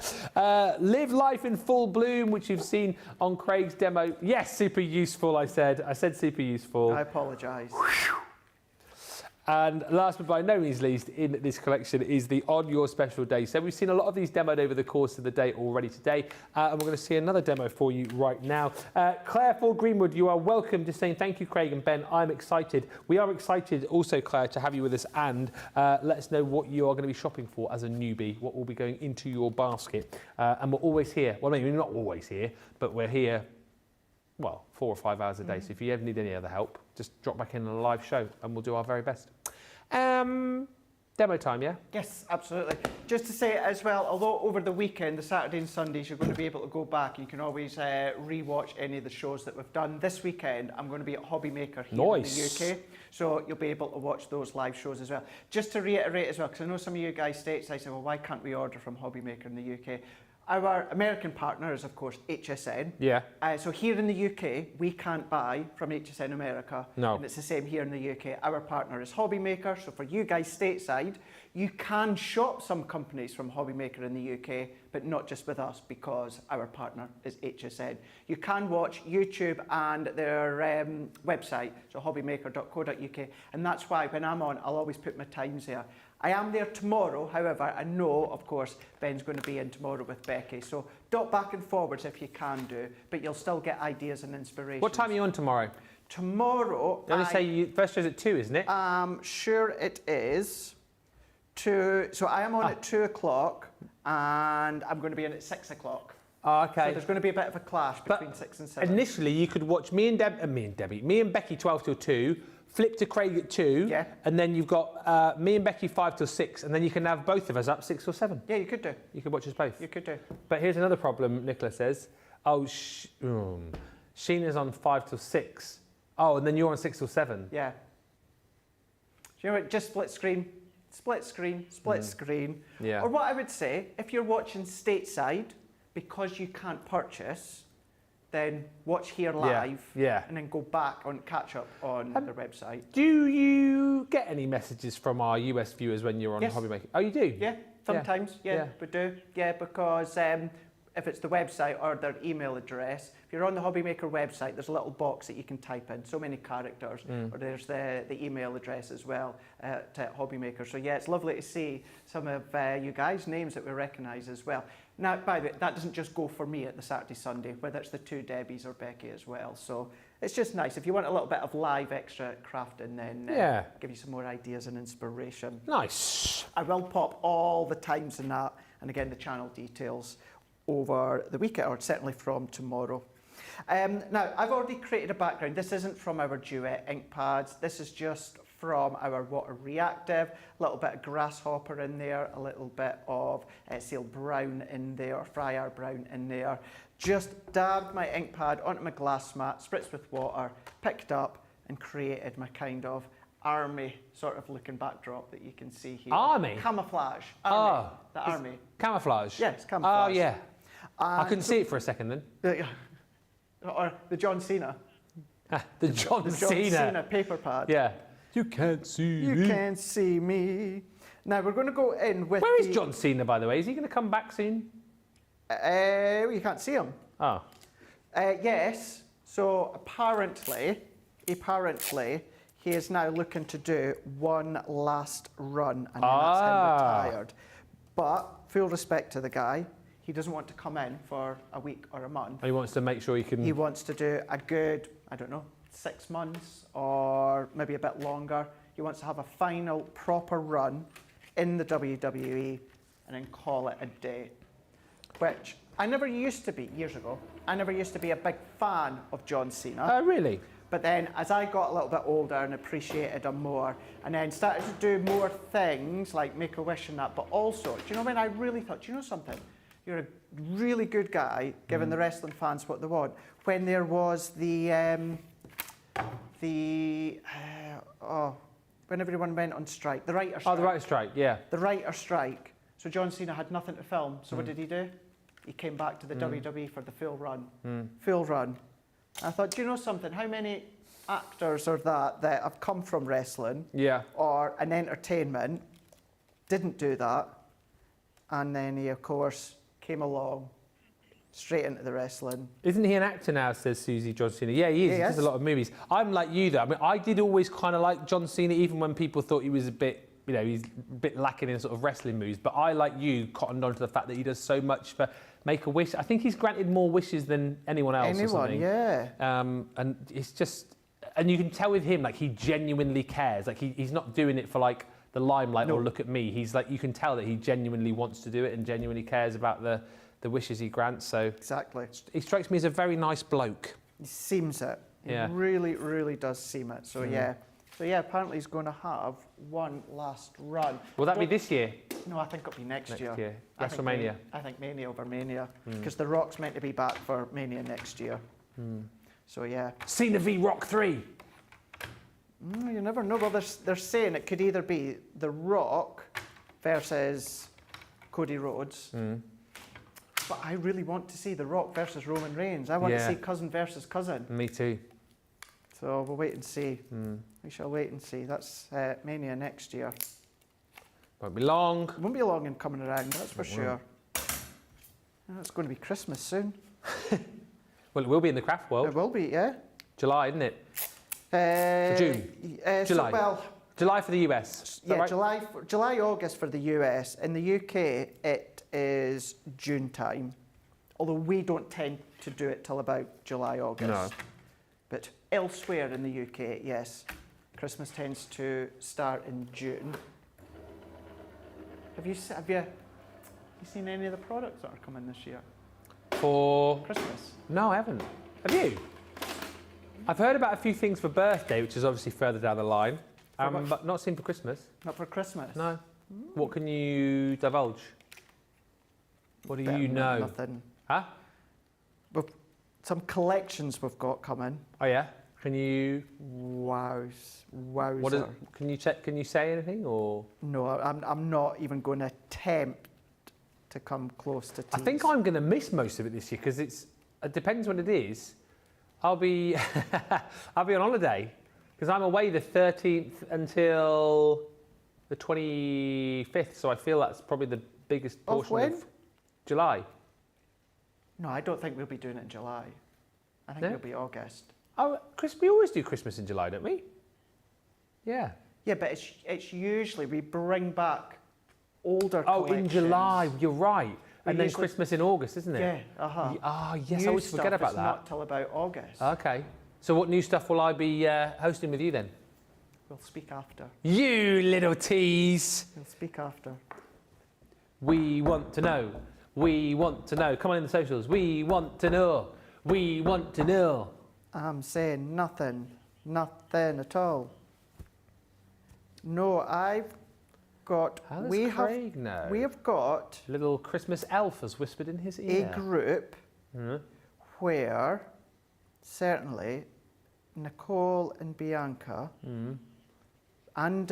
Live Life in Full Bloom, which you've seen on Craig's demo. Yes, super useful, I said. I said super useful. I apologise. And last but by no means least in this collection is the On Your Special Day. So we've seen a lot of these demoed over the course of the day already today, and we're going to see another demo for you right now. Claire Ford Greenwood, you are welcome. Just saying thank you, Craig and Ben. I'm excited. We are excited also, Claire, to have you with us, and let us know what you are going to be shopping for as a newbie, what will be going into your basket. And we're always here. Well, maybe not always here, but we're here, well, 4 or 5 hours a day. So if you ever need any other help, just drop back in on a live show and we'll do our very best. Demo time, yeah? Yes, absolutely. Just to say as well, although over the weekend, the Saturday and Sundays, you're going to be able to go back. You can always re-watch any of the shows that we've done. This weekend, I'm going to be at Hobby Maker here in the UK. So you'll be able to watch those live shows as well. Just to reiterate as well, because I know some of you guys stateside say, well, why can't we order from Hobby Maker in the UK? Our American partner is, of course, HSN. Yeah. So here in the UK, we can't buy from HSN America. No. And it's the same here in the UK. Our partner is Hobby Maker. So for you guys stateside, you can shop some companies from Hobby Maker in the UK, but not just with us because our partner is HSN. You can watch YouTube and their website, so hobbymaker.co.uk. And that's why when I'm on, I'll always put my times there. I am there tomorrow, however, I know, of course, Ben's going to be in tomorrow with Becky. So dot back and forwards if you can do, but you'll still get ideas and inspiration. What time are you on tomorrow? Tomorrow, They only say first show's at 2, isn't it? Sure it is. So I am on at 2 o'clock and I'm going to be in at 6 o'clock. Oh, okay. So there's going to be a bit of a clash between 6 and 7. Initially, you could watch me and Becky 12 till 2, flip to Craig at 2, yeah, and then you've got me and Becky 5 till 6, and then you can have both of us up 6 or 7. Yeah, you could do. You could watch us both. You could do. But here's another problem, Nicola says. Oh, Sheena's on 5 till 6. Oh, and then you're on 6 till 7. Yeah. Do you know what? Just split screen. Split screen, split screen. Yeah. Or what I would say, if you're watching stateside, because you can't purchase, then watch here live, and then go back on catch up on the website. Do you get any messages from our US viewers when you're on Hobby Maker? Oh, you do? Yeah, sometimes, we do. Yeah, because if it's the website or their email address, if you're on the Hobby Maker website, there's a little box that you can type in, so many characters, or there's the email address as well to Hobby Maker. So yeah, it's lovely to see some of you guys' names that we recognise as well. Now, by the way, that doesn't just go for me at the Saturday, Sunday, whether it's the 2 Debbies or Becky as well. So it's just nice. If you want a little bit of live extra crafting, then give you some more ideas and inspiration. Nice. I will pop all the times in that, and again, the channel details over the weekend, or certainly from tomorrow. Now, I've already created a background. This isn't from our Duet ink pads. This is just from our water reactive, a little bit of grasshopper in there, a little bit of seal brown in there, Friar brown in there. Just dabbed my ink pad onto my glass mat, spritzed with water, picked up and created my kind of army sort of looking backdrop that you can see here. Army? Camouflage. Army. Oh, the army. Camouflage? Yes, camouflage. Oh, yeah. I couldn't see it for a second then. Or the John Cena. the John Cena paper pad. Yeah. You can't see me. You can't see me. Now we're going to go in with. Where is John Cena, by the way? Is he going to come back soon? You can't see him. Oh. Yes. So apparently, he is now looking to do one last run, and then that's him retired. But full respect to the guy. He doesn't want to come in for a week or a month. He wants to make sure he can. He wants to do a good, I don't know, 6 months or maybe a bit longer. He wants to have a final proper run in the WWE and then call it a day. Which I never used to be years ago. I never used to be a big fan of John Cena. Oh, really? But then as I got a little bit older and appreciated them more, and then started to do more things like Make-A-Wish and that, but also, do you know when I really thought, do you know something? You're a really good guy, giving the wrestling fans what they want. When there was when everyone went on strike, the writer's strike. Oh, the writer's strike, yeah. The writer's strike. So John Cena had nothing to film, so what did he do? He came back to the WWE for the full run. Full run. I thought, do you know something? How many actors are that have come from wrestling or an entertainment, didn't do that, and then he, of course, came along straight into the wrestling. Isn't he an actor now, says Susie, John Cena? Yeah, he is. He does a lot of movies. I'm like you, though. I mean, I did always kind of like John Cena, even when people thought he was a bit, you know, he's a bit lacking in sort of wrestling moves. But I, like you, cottoned on to the fact that he does so much for Make-A-Wish. I think he's granted more wishes than anyone else or something. Yeah. And it's just... And you can tell with him, like, he genuinely cares. Like, he's not doing it for, like, the limelight or look at me. He's like, you can tell that he genuinely wants to do it and genuinely cares about the wishes he grants. So exactly. He strikes me as a very nice bloke. He seems it. Yeah. He really, really does seem it. So, yeah. So, yeah, apparently he's going to have one last run. Will that be this year? No, I think it'll be next year. WrestleMania? I think Mania over Mania. Because The Rock's meant to be back for Mania next year. So, yeah. Cena v Rock 3. You never know. Well, they're saying it could either be The Rock versus Cody Rhodes. But I really want to see The Rock versus Roman Reigns. I want to see cousin versus cousin. Me too. So we'll wait and see. We shall wait and see. That's Mania next year. Won't be long. It won't be long in coming around, that's for sure. It's going to be Christmas soon. Well, it will be in the craft world. It will be, yeah. July, isn't it? June. July. July for the US. Yeah, right? July, August for the US. In the UK, it is June time. Although we don't tend to do it till about July, August. No. But elsewhere in the UK, yes, Christmas tends to start in June. Have you seen any of the products that are coming this year? For Christmas? No, I haven't. Have you? I've heard about a few things for birthday, which is obviously further down the line, but not seen for Christmas. Not for Christmas? No. What can you divulge? What do you know? Nothing. Huh? Some collections we've got coming. Oh yeah. Can you? Wowzer. Can you say anything or? No, I'm not even going to attempt to come close to tease. I think I'm going to miss most of it this year because it depends when it is. I'll be on holiday because I'm away the 13th until the 25th. So I feel that's probably the biggest portion of July. No, I don't think we'll be doing it in July. I think it'll be August. Oh, we always do Christmas in July, don't we? Yeah. Yeah, but it's usually we bring back older collections. Oh, in July, you're right. And then Christmas in August, isn't it? Yeah, Ah, yes, I always forget about that. Not till about August. Okay. So what new stuff will I be hosting with you then? We'll speak after. You little tease. We'll speak after. We want to know. We want to know. Come on in the socials. We want to know. We want to know. I'm saying nothing. Nothing at all. No, I've got... How does Craig know? We have got... Little Christmas elf has whispered in his ear. A group where certainly Nicole and Bianca and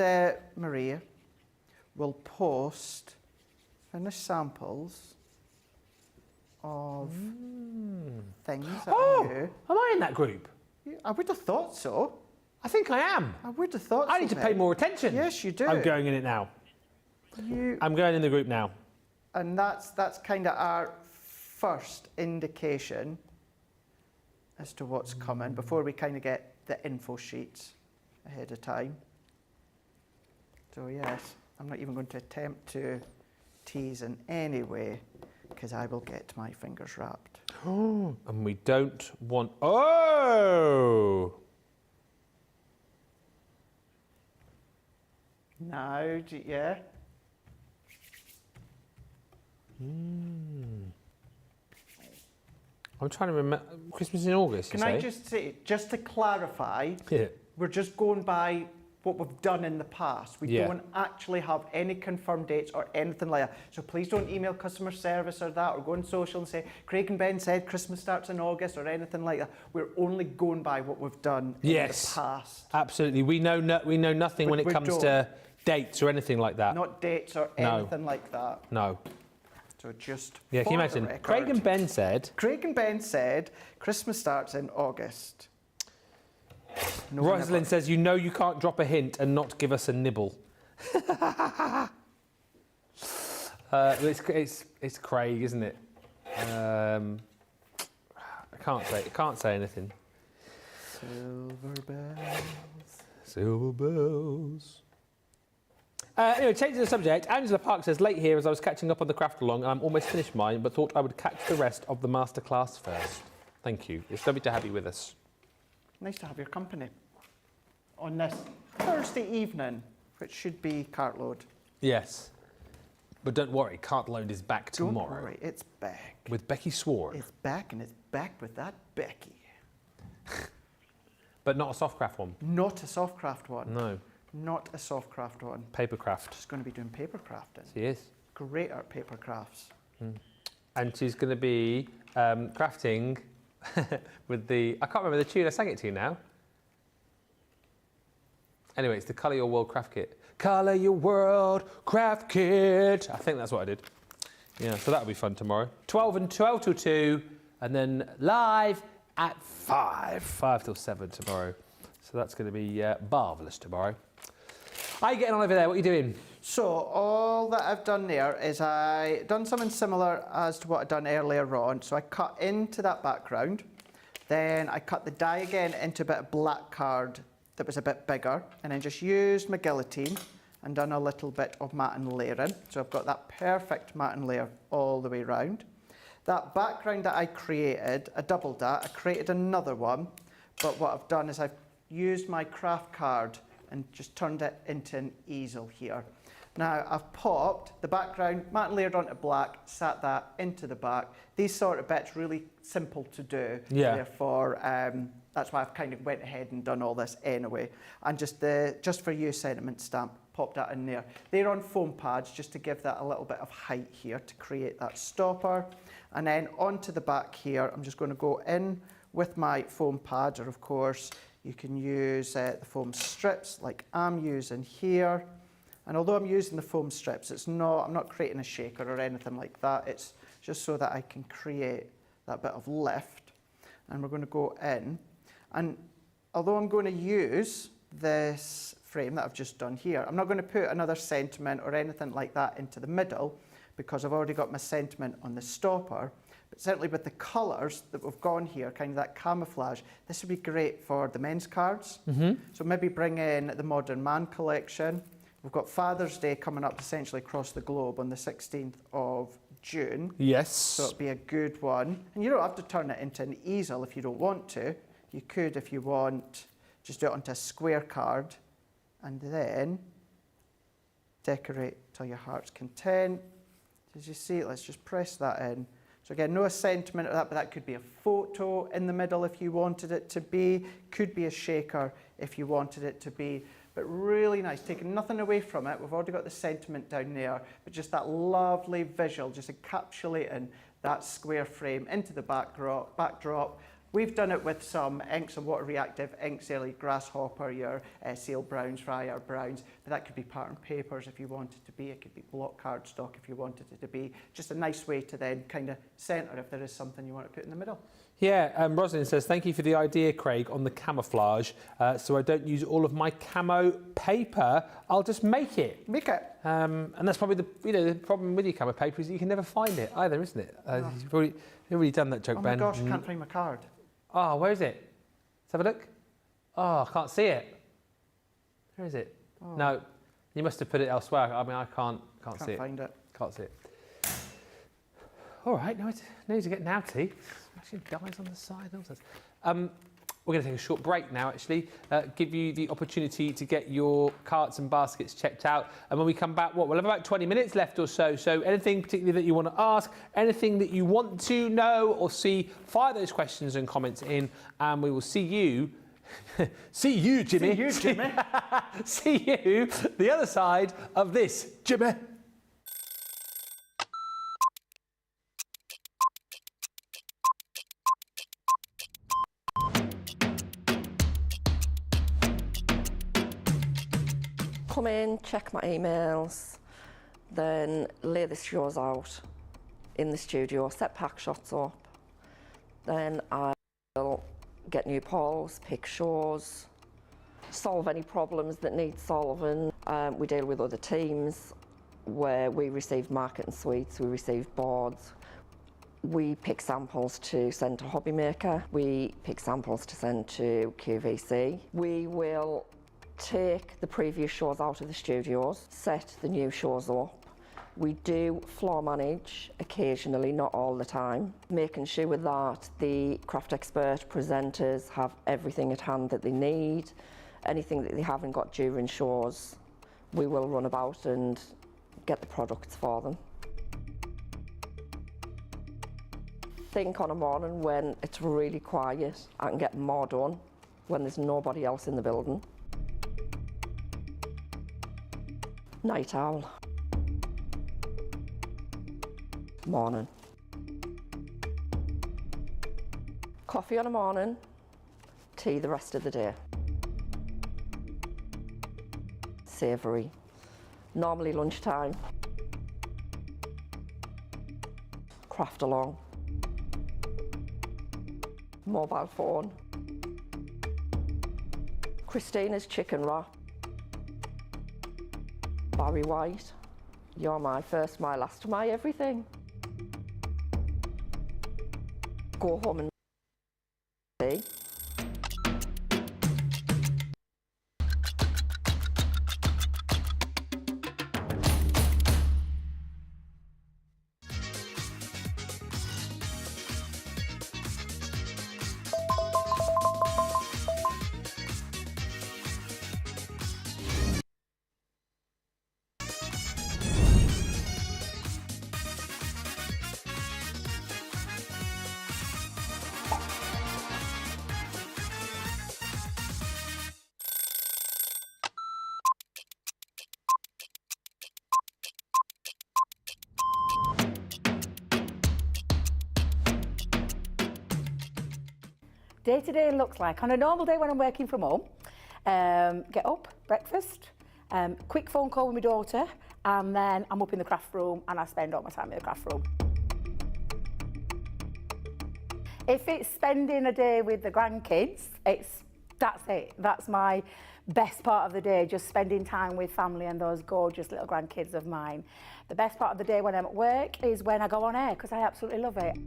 Maria will post finished samples of things that are new. Am I in that group? I would have thought so. I think I am. I would have thought so. I need to pay more attention. Yes, you do. I'm going in it now. I'm going in the group now. And that's kind of our first indication as to what's coming before we kind of get the info sheets ahead of time. So yes, I'm not even going to attempt to tease in any way because I will get my fingers wrapped. And we don't want... Oh! Now, yeah. I'm trying to remember. Christmas in August, you Can I say? just say, just to clarify, Yeah. we're just going by what we've done in the past. We Yeah. don't actually have any confirmed dates or anything like that. So please don't email customer service or that, or go on social and say, Craig and Ben said Christmas starts in August or anything like that. We're only going by what we've done in Yes. the past. Absolutely. We know nothing when it We comes don't. to dates or anything like that. Not dates or No. anything like that. No. So just Yeah, can you for the imagine? record, Craig and Ben said. Craig and Ben said Christmas starts in August. No one Rosalind ever- says, you know you can't drop a hint and not give us a nibble. It's Craig, isn't it? I can't say anything. Silver bells. Silver bells. Anyway, changing the subject, Angela Park says, late here as I was catching up on the craft along and I'm almost finished mine, but thought I would catch the rest of the masterclass first. Thank you. It's lovely to have you with us. Nice to have your company on this Thursday evening, which should be cartload. Yes. But don't worry, Cartload is back tomorrow. Don't worry, it's back. With Becky Sward. It's back, and it's back with that Becky. But not a softcraft one. Not a softcraft one. No. Not a softcraft one. Papercraft. She's going to be doing paper crafting. She is. Great at paper crafts. And she's going to be crafting with the... I can't remember the tune. I sang it to you now. Anyway, it's the Colour Your World craft kit. Colour Your World craft kit. I think that's what I did. Yeah, so that'll be fun tomorrow. 12 till 2, and then live at 5 till 7 tomorrow. So that's going to be marvellous tomorrow. How are you getting on over there? What are you doing? So all that I've done there is I done something similar as to what I'd done earlier on. So I cut into that background, then I cut the die again into a bit of black card that was a bit bigger, and then just used my guillotine and done a little bit of matte and layering. So I've got that perfect matte and layer all the way round. That background that I created, I doubled that, I created another one, but what I've done is I've used my craft card and just turned it into an easel here. Now I've popped the background, matte and layered onto black, sat that into the back. These sort of bits really simple to do, Yeah. therefore that's why I've kind of went ahead and done all this anyway. And just for you sentiment stamp, popped that in there. They're on foam pads just to give that a little bit of height here to create that stopper. And then onto the back here, I'm just going to go in with my foam pads, or of course you can use the foam strips like I'm using here. And although I'm using the foam strips, I'm not creating a shaker or anything like that. It's just so that I can create that bit of lift. And we're going to go in. And although I'm going to use this frame that I've just done here, I'm not going to put another sentiment or anything like that into the middle because I've already got my sentiment on the stopper. But certainly with the colours that we've gone here, kind of that camouflage, this would be great for the men's cards. So maybe bring in the Modern Man collection. We've got Father's Day coming up essentially across the globe on the 16th of June. Yes. So it'll be a good one. And you don't have to turn it into an easel if you don't want to. You could, if you want, just do it onto a square card and then decorate till your heart's content. As you see, let's just press that in. So again, no sentiment of that, but that could be a photo in the middle if you wanted it to be. Could be a shaker if you wanted it to be. But really nice, taking nothing away from it. We've already got the sentiment down there, but just that lovely visual, just encapsulating that square frame into the backdrop. We've done it with some inks and water reactive inks, like Grasshopper, your Seal Browns, Fryer Browns, but that could be pattern papers if you wanted to be. It could be block cardstock if you wanted it to be. Just a nice way to then kind of centre if there is something you want to put in the middle. Yeah, Rosalind says, thank you for the idea, Craig, on the camouflage. So I don't use all of my camo paper. I'll just make it. Make it. And that's probably the problem with your camo paper is that you can never find it either, isn't it? You've already done that joke, Oh my Ben. gosh, I can't find my card. Oh, where is it? Let's have a look. Oh, I can't see it. Where is it? Oh. No, you must have put it elsewhere. I mean, I can't see it. Find it. Can't see it. All right, now it's getting outy. Actually, dies on the side. We're going to take a short break now, actually, give you the opportunity to get your carts and baskets checked out. And when we come back, we'll have about 20 minutes left or so. So anything particularly that you want to ask, anything that you want to know or see, fire those questions and comments in, and we will see you. See you, Jimmy. See you, Jimmy. See you the other side of this, Jimmy. Come in, check my emails, then lay the shows out in the studio, set pack shots up. Then I will get new polls, pick shows, solve any problems that need solving. We deal with other teams where we receive marketing suites, we receive boards. We pick samples to send to Hobby Maker. We pick samples to send to QVC. We will take the previous shows out of the studios, set the new shows up. We do floor manage occasionally, not all the time, making sure that the craft expert presenters have everything at hand that they need. Anything that they haven't got during shows, we will run about and get the products for them. Think on a morning when it's really quiet, I can get more done when there's nobody else in the building. Night owl. Morning. Coffee on a morning, tea the rest of the day. Savoury. Normally lunchtime. Craft along. Mobile phone. Christina's chicken wrap. Barry White, you're my first, my last, my everything. Go home and see. Day to day looks like, on a normal day when I'm working from home, get up, breakfast, quick phone call with my daughter, and then I'm up in the craft room and I spend all my time in the craft room. If it's spending a day with the grandkids, that's it. That's my best part of the day, just spending time with family and those gorgeous little grandkids of mine. The best part of the day when I'm at work is when I go on air, because I absolutely love it.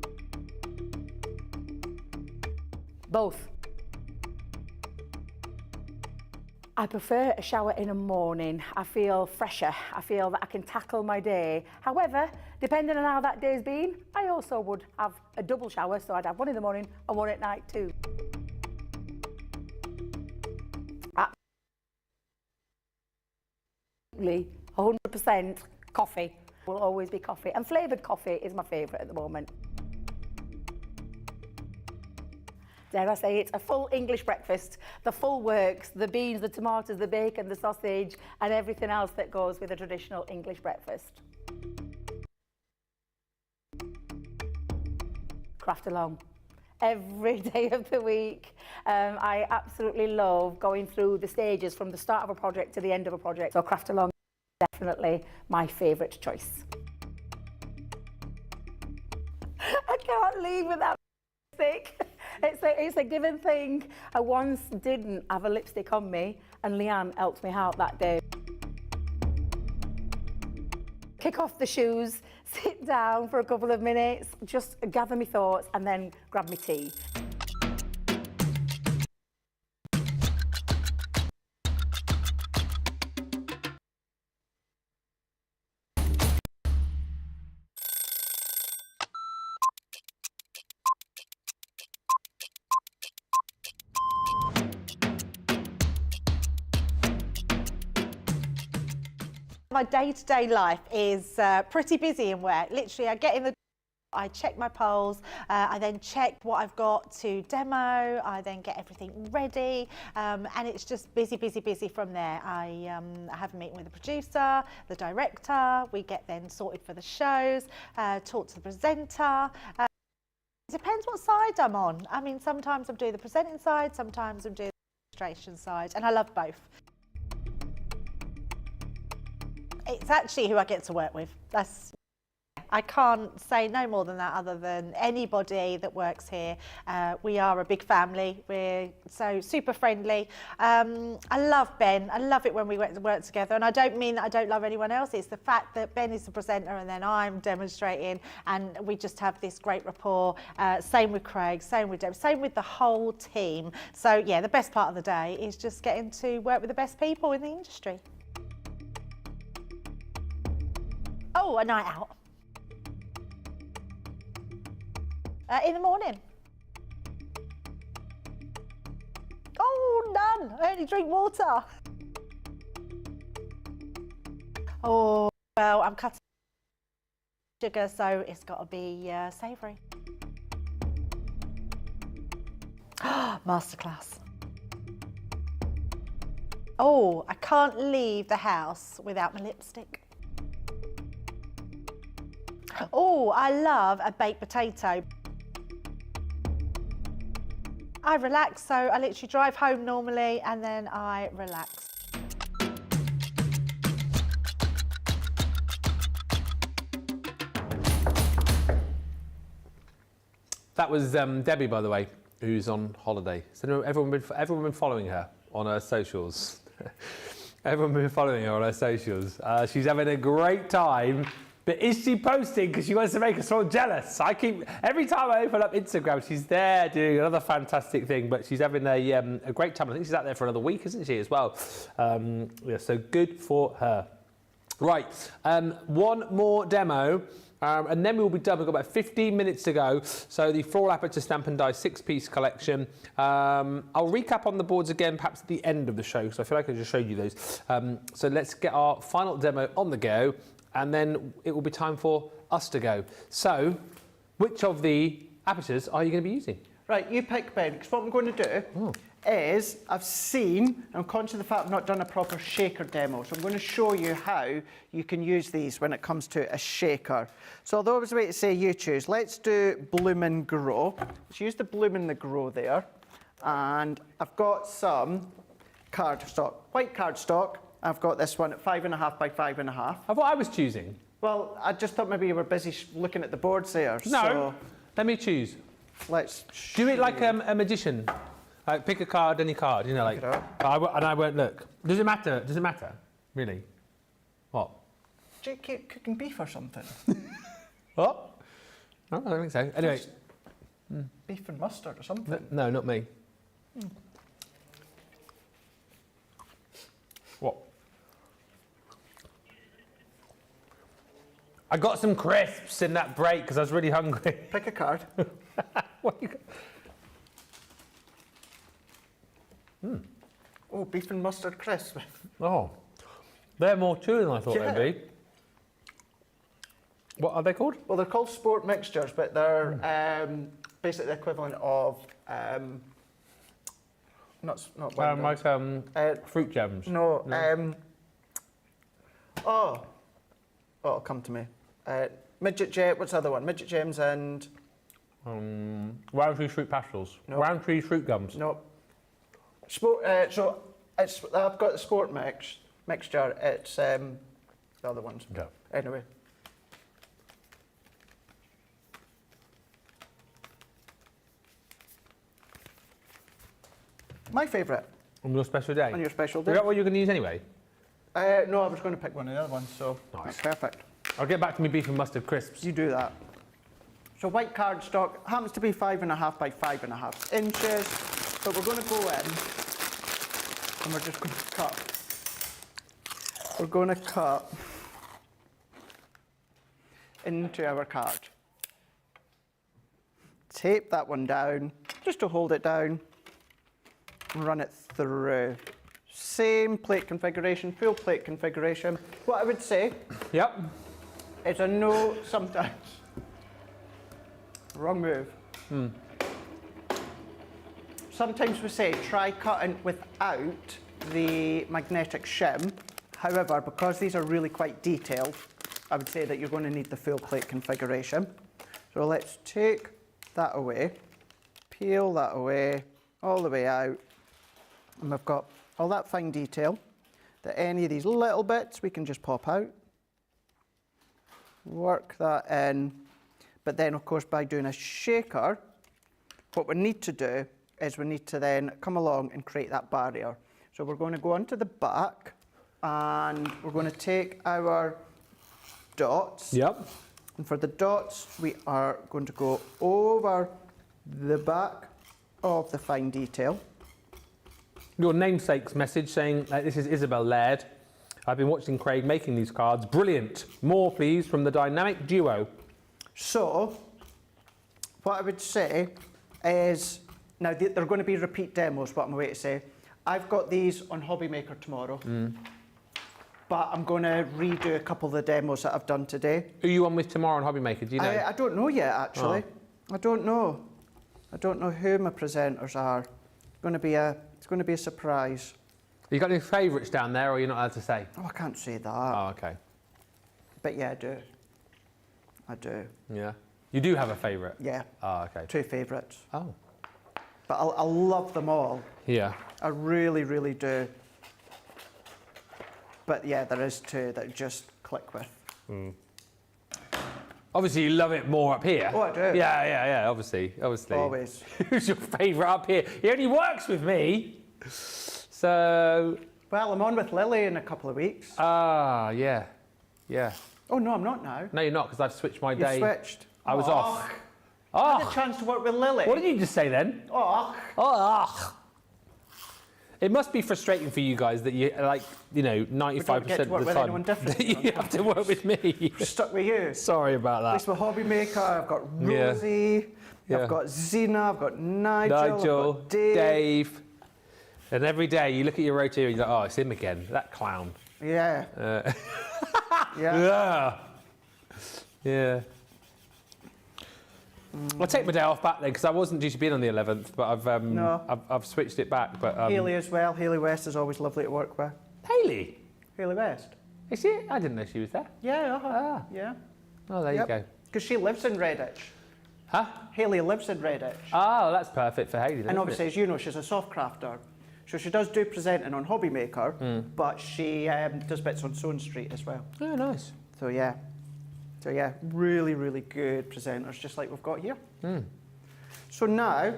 Both. I prefer a shower in the morning. I feel fresher. I feel that I can tackle my day. However, depending on how that day's been, I also would have a double shower, so I'd have one in the morning and one at night too. Absolutely, 100% coffee. Will always be coffee. And flavoured coffee is my favourite at the moment. Dare I say it's a full English breakfast, the full works, the beans, the tomatoes, the bacon, the sausage, and everything else that goes with a traditional English breakfast. Craft along. Every day of the week. I absolutely love going through the stages from the start of a project to the end of a project. So craft along is definitely my favourite choice. I can't leave without lipstick. It's a given thing. I once didn't have a lipstick on me and Leanne helped me out that day. Kick off the shoes, sit down for a couple of minutes, just gather my thoughts and then grab my tea. My day-to-day life is pretty busy in work. Literally, I get in the I check my polls, I then check what I've got to demo, I then get everything ready, and it's just busy, busy, busy from there. I have a meeting with the producer, the director, we get then sorted for the shows, talk to the presenter. It depends what side I'm on. I mean, sometimes I'm doing the presenting side, sometimes I'm doing the illustration side, and I love both. It's actually who I get to work with. I can't say no more than that other than anybody that works here. We are a big family. We're so super friendly. I love Ben. I love it when we work together. And I don't mean that I don't love anyone else. It's the fact that Ben is the presenter and then I'm demonstrating and we just have this great rapport. Same with Craig, same with Deb, same with the whole team. So yeah, the best part of the day is just getting to work with the best people in the industry. Oh, a night out. In the morning. Oh, none. I only drink water. Oh, well, I'm cutting sugar, so it's got to be savoury. Masterclass. Oh, I can't leave the house without my lipstick. Oh, I love a baked potato. I relax, so I literally drive home normally and then I relax. That was Debbie, by the way, who's on holiday. So everyone been following her on her socials. Everyone been following her on her socials. She's having a great time. But is she posting because she wants to make us all jealous? Every time I open up Instagram, she's there doing another fantastic thing, but she's having a great time. I think she's out there for another week, isn't she, as well? Yeah, so good for her. Right, one more demo, and then we'll be done. We've got about 15 minutes to go. So the Floral Aperture Stamp and Die 6-piece collection. I'll recap on the boards again, perhaps at the end of the show, because I feel like I just showed you those. So let's get our final demo on the go. And then it will be time for us to go. So, which of the apertures are you going to be using? Right, you pick, Ben, because what I'm going to do is, I'm conscious of the fact I've not done a proper shaker demo, so I'm going to show you how you can use these when it comes to a shaker. So although I was about to say you choose, let's do Bloom and Grow. Let's use the Bloom and the Grow there. And I've got some cardstock, white cardstock. I've got this one at 5.5 by 5.5. Of what I was choosing? Well, I just thought maybe you were busy looking at the boards there. No, so let me choose. Let's do it like a magician. Like pick a card, any card, you know, like. And I won't look. Does it matter? Does it matter? Really? What? Do you keep cooking beef or something? What? Oh, I don't think so. Anyway. Beef and mustard or something? No, not me. What? I got some crisps in that break because I was really hungry. Pick a card. What you got? Oh, beef and mustard crisp. Oh, they're more chewy than I thought they'd be. What are they called? Well, they're called sport mixtures, but they're basically the equivalent of not like fruit jams. No. It'll come to me. Midget Jet. What's the other one? Midget Gems and Roundtree fruit pastels. No. Roundtree fruit gums. No. Sport. So I've got the sport mixture. It's the other ones. Okay. Anyway. My favourite. On your special day? On your special day. Is that what you're going to use anyway? No, I was going to pick one of the other ones, so nice. That's perfect. I'll get back to me beef and mustard crisps. You do that. So white cardstock happens to be 5.5 by 5.5 inches, but we're going to go in and we're just going to cut. We're going to cut into our card. Tape that one down, just to hold it down, and run it through. Same plate configuration, full plate configuration. What I would say Yep. is I know sometimes, wrong move. Sometimes we say try cutting without the magnetic shim. However, because these are really quite detailed, I would say that you're going to need the full plate configuration. So let's take that away, peel that away, all the way out, and we've got all that fine detail that any of these little bits we can just pop out, work that in, but then of course by doing a shaker, what we need to do is we need to then come along and create that barrier. So we're going to go onto the back and we're going to take our dots. Yep. And for the dots, we are going to go over the back of the fine detail. Your namesake's message saying, this is Isabel Laird. I've been watching Craig making these cards. Brilliant. More, please, from the dynamic duo. So, what I would say is, now they're going to be repeat demos, what I'm going to say. I've got these on Hobby Maker tomorrow, but I'm going to redo a couple of the demos that I've done today. Who are you on with tomorrow on Hobby Maker? Do you know? I don't know yet, actually. I don't know. I don't know who my presenters are. It's going to be a surprise. You got any favourites down there, or you're not allowed to say? Oh, I can't say that. Oh, okay. But yeah, I do. I do. Yeah. You do have a favourite? Yeah. Oh, okay. 2 favourites. Oh. But I love them all. Yeah. I really, really do. But yeah, there is 2 that just click with. Obviously, you love it more up here. Oh, I do. Yeah, obviously. Always. Who's your favourite up here? He only works with me. So... Well, I'm on with Lily in a couple of weeks. Ah, yeah. Oh, no, I'm not now. No, you're not, because I've switched my You day. switched. I was off. I had a Oh, chance to work with Lily. what did you just say then? Oh, Oh, it must be frustrating for you guys that you, like, 95% get to of work the with time anyone different, that you have to work with me. stuck with you. Sorry about At least that. with Hobby Maker, I've got Yeah. Rosie, Yeah. I've got Zena, I've got Nigel, I've Nigel, got Dave. And every day you look at your rota and you're like, oh, it's him again, that clown. Yeah. Uh, Yeah. Yeah. I'll take my day off back then because I wasn't due to be in on the 11th, but I've switched it back. But Hayley as well. Hayley West is always lovely to work with. Hayley, Hayley West. is she? I didn't know she was there. Yeah, Ah. yeah. Oh, there you go. Because she lives in Redditch. Huh? Hayley lives in Redditch. Oh, that's perfect for Hayley. And obviously, as you know, she's a soft crafter. So she does do presenting on Hobby Maker, but she does bits on Soane Street as well. Oh, nice. So yeah. Really, really good presenters, just like we've got here. So now,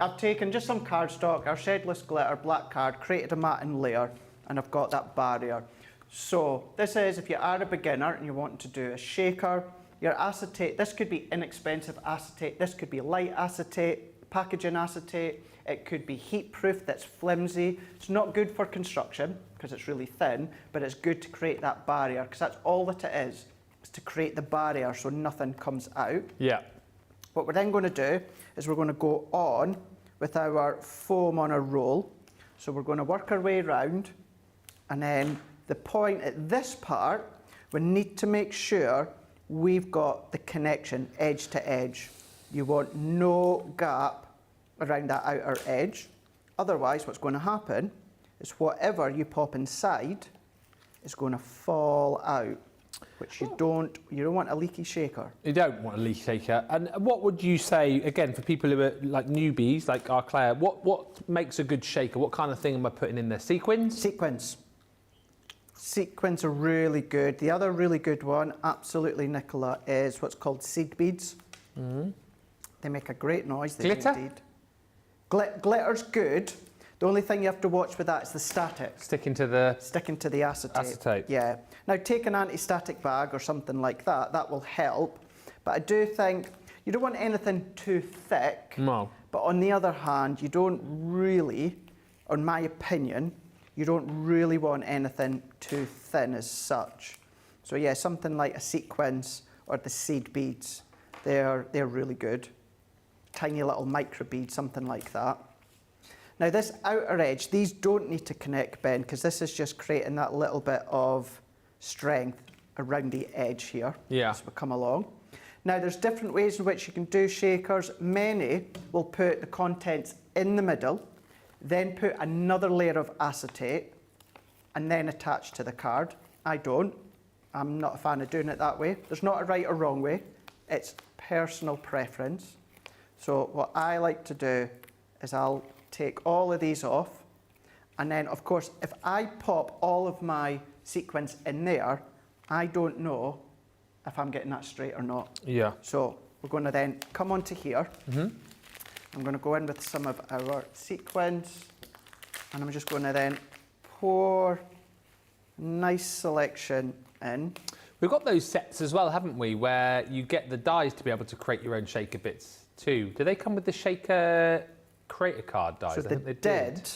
I've taken just some cardstock, our shedless glitter black card, created a matting layer, and I've got that barrier. So this is if you are a beginner and you want to do a shaker, your acetate, this could be inexpensive acetate, this could be light acetate, packaging acetate, it could be heat proof that's flimsy. It's not good for construction because it's really thin, but it's good to create that barrier because that's all that it is to create the barrier so nothing comes out. Yeah. What we're then going to do is we're going to go on with our foam on a roll. So we're going to work our way around, and then the point at this part, we need to make sure we've got the connection edge to edge. You want no gap around that outer edge. Otherwise, what's going to happen is whatever you pop inside is going to fall out, which you don't want a leaky shaker. You don't want a leak shaker. And what would you say, again, for people who are like newbies, like our Claire, what makes a good shaker? What kind of thing am I putting in there? Sequins? Sequins. Sequins are really good. The other really good one, absolutely Nicola, is what's called seed beads. They make a great noise. They do Glitter? indeed. Glitter's good. The only thing you have to watch with that is the static. Sticking to the acetate. Acetate. Yeah. Now take an anti-static bag or something like that. That will help. But I do think you don't want anything too thick. No. But on the other hand, you don't really, in my opinion, you don't really want anything too thin as such. So yeah, something like a sequins or the seed beads, they're really good. Tiny little micro bead, something like that. Now this outer edge, these don't need to connect, Ben, because this is just creating that little bit of strength around the edge here as we come along. Now there's different ways in which you can do shakers. Many will put the contents in the middle, then put another layer of acetate and then attach to the card. I don't. I'm not a fan of doing it that way. There's not a right or wrong way. It's personal preference. So what I like to do is I'll take all of these off, and then of course if I pop all of my sequins in there, I don't know if I'm getting that straight or not. Yeah. So we're going to then come onto here. I'm going to go in with some of our sequins, and I'm just going to then pour a nice selection in. We've got those sets as well, haven't we, where you get the dies to be able to create your own shaker bits too. Do they come with the shaker creator card dies? So they did,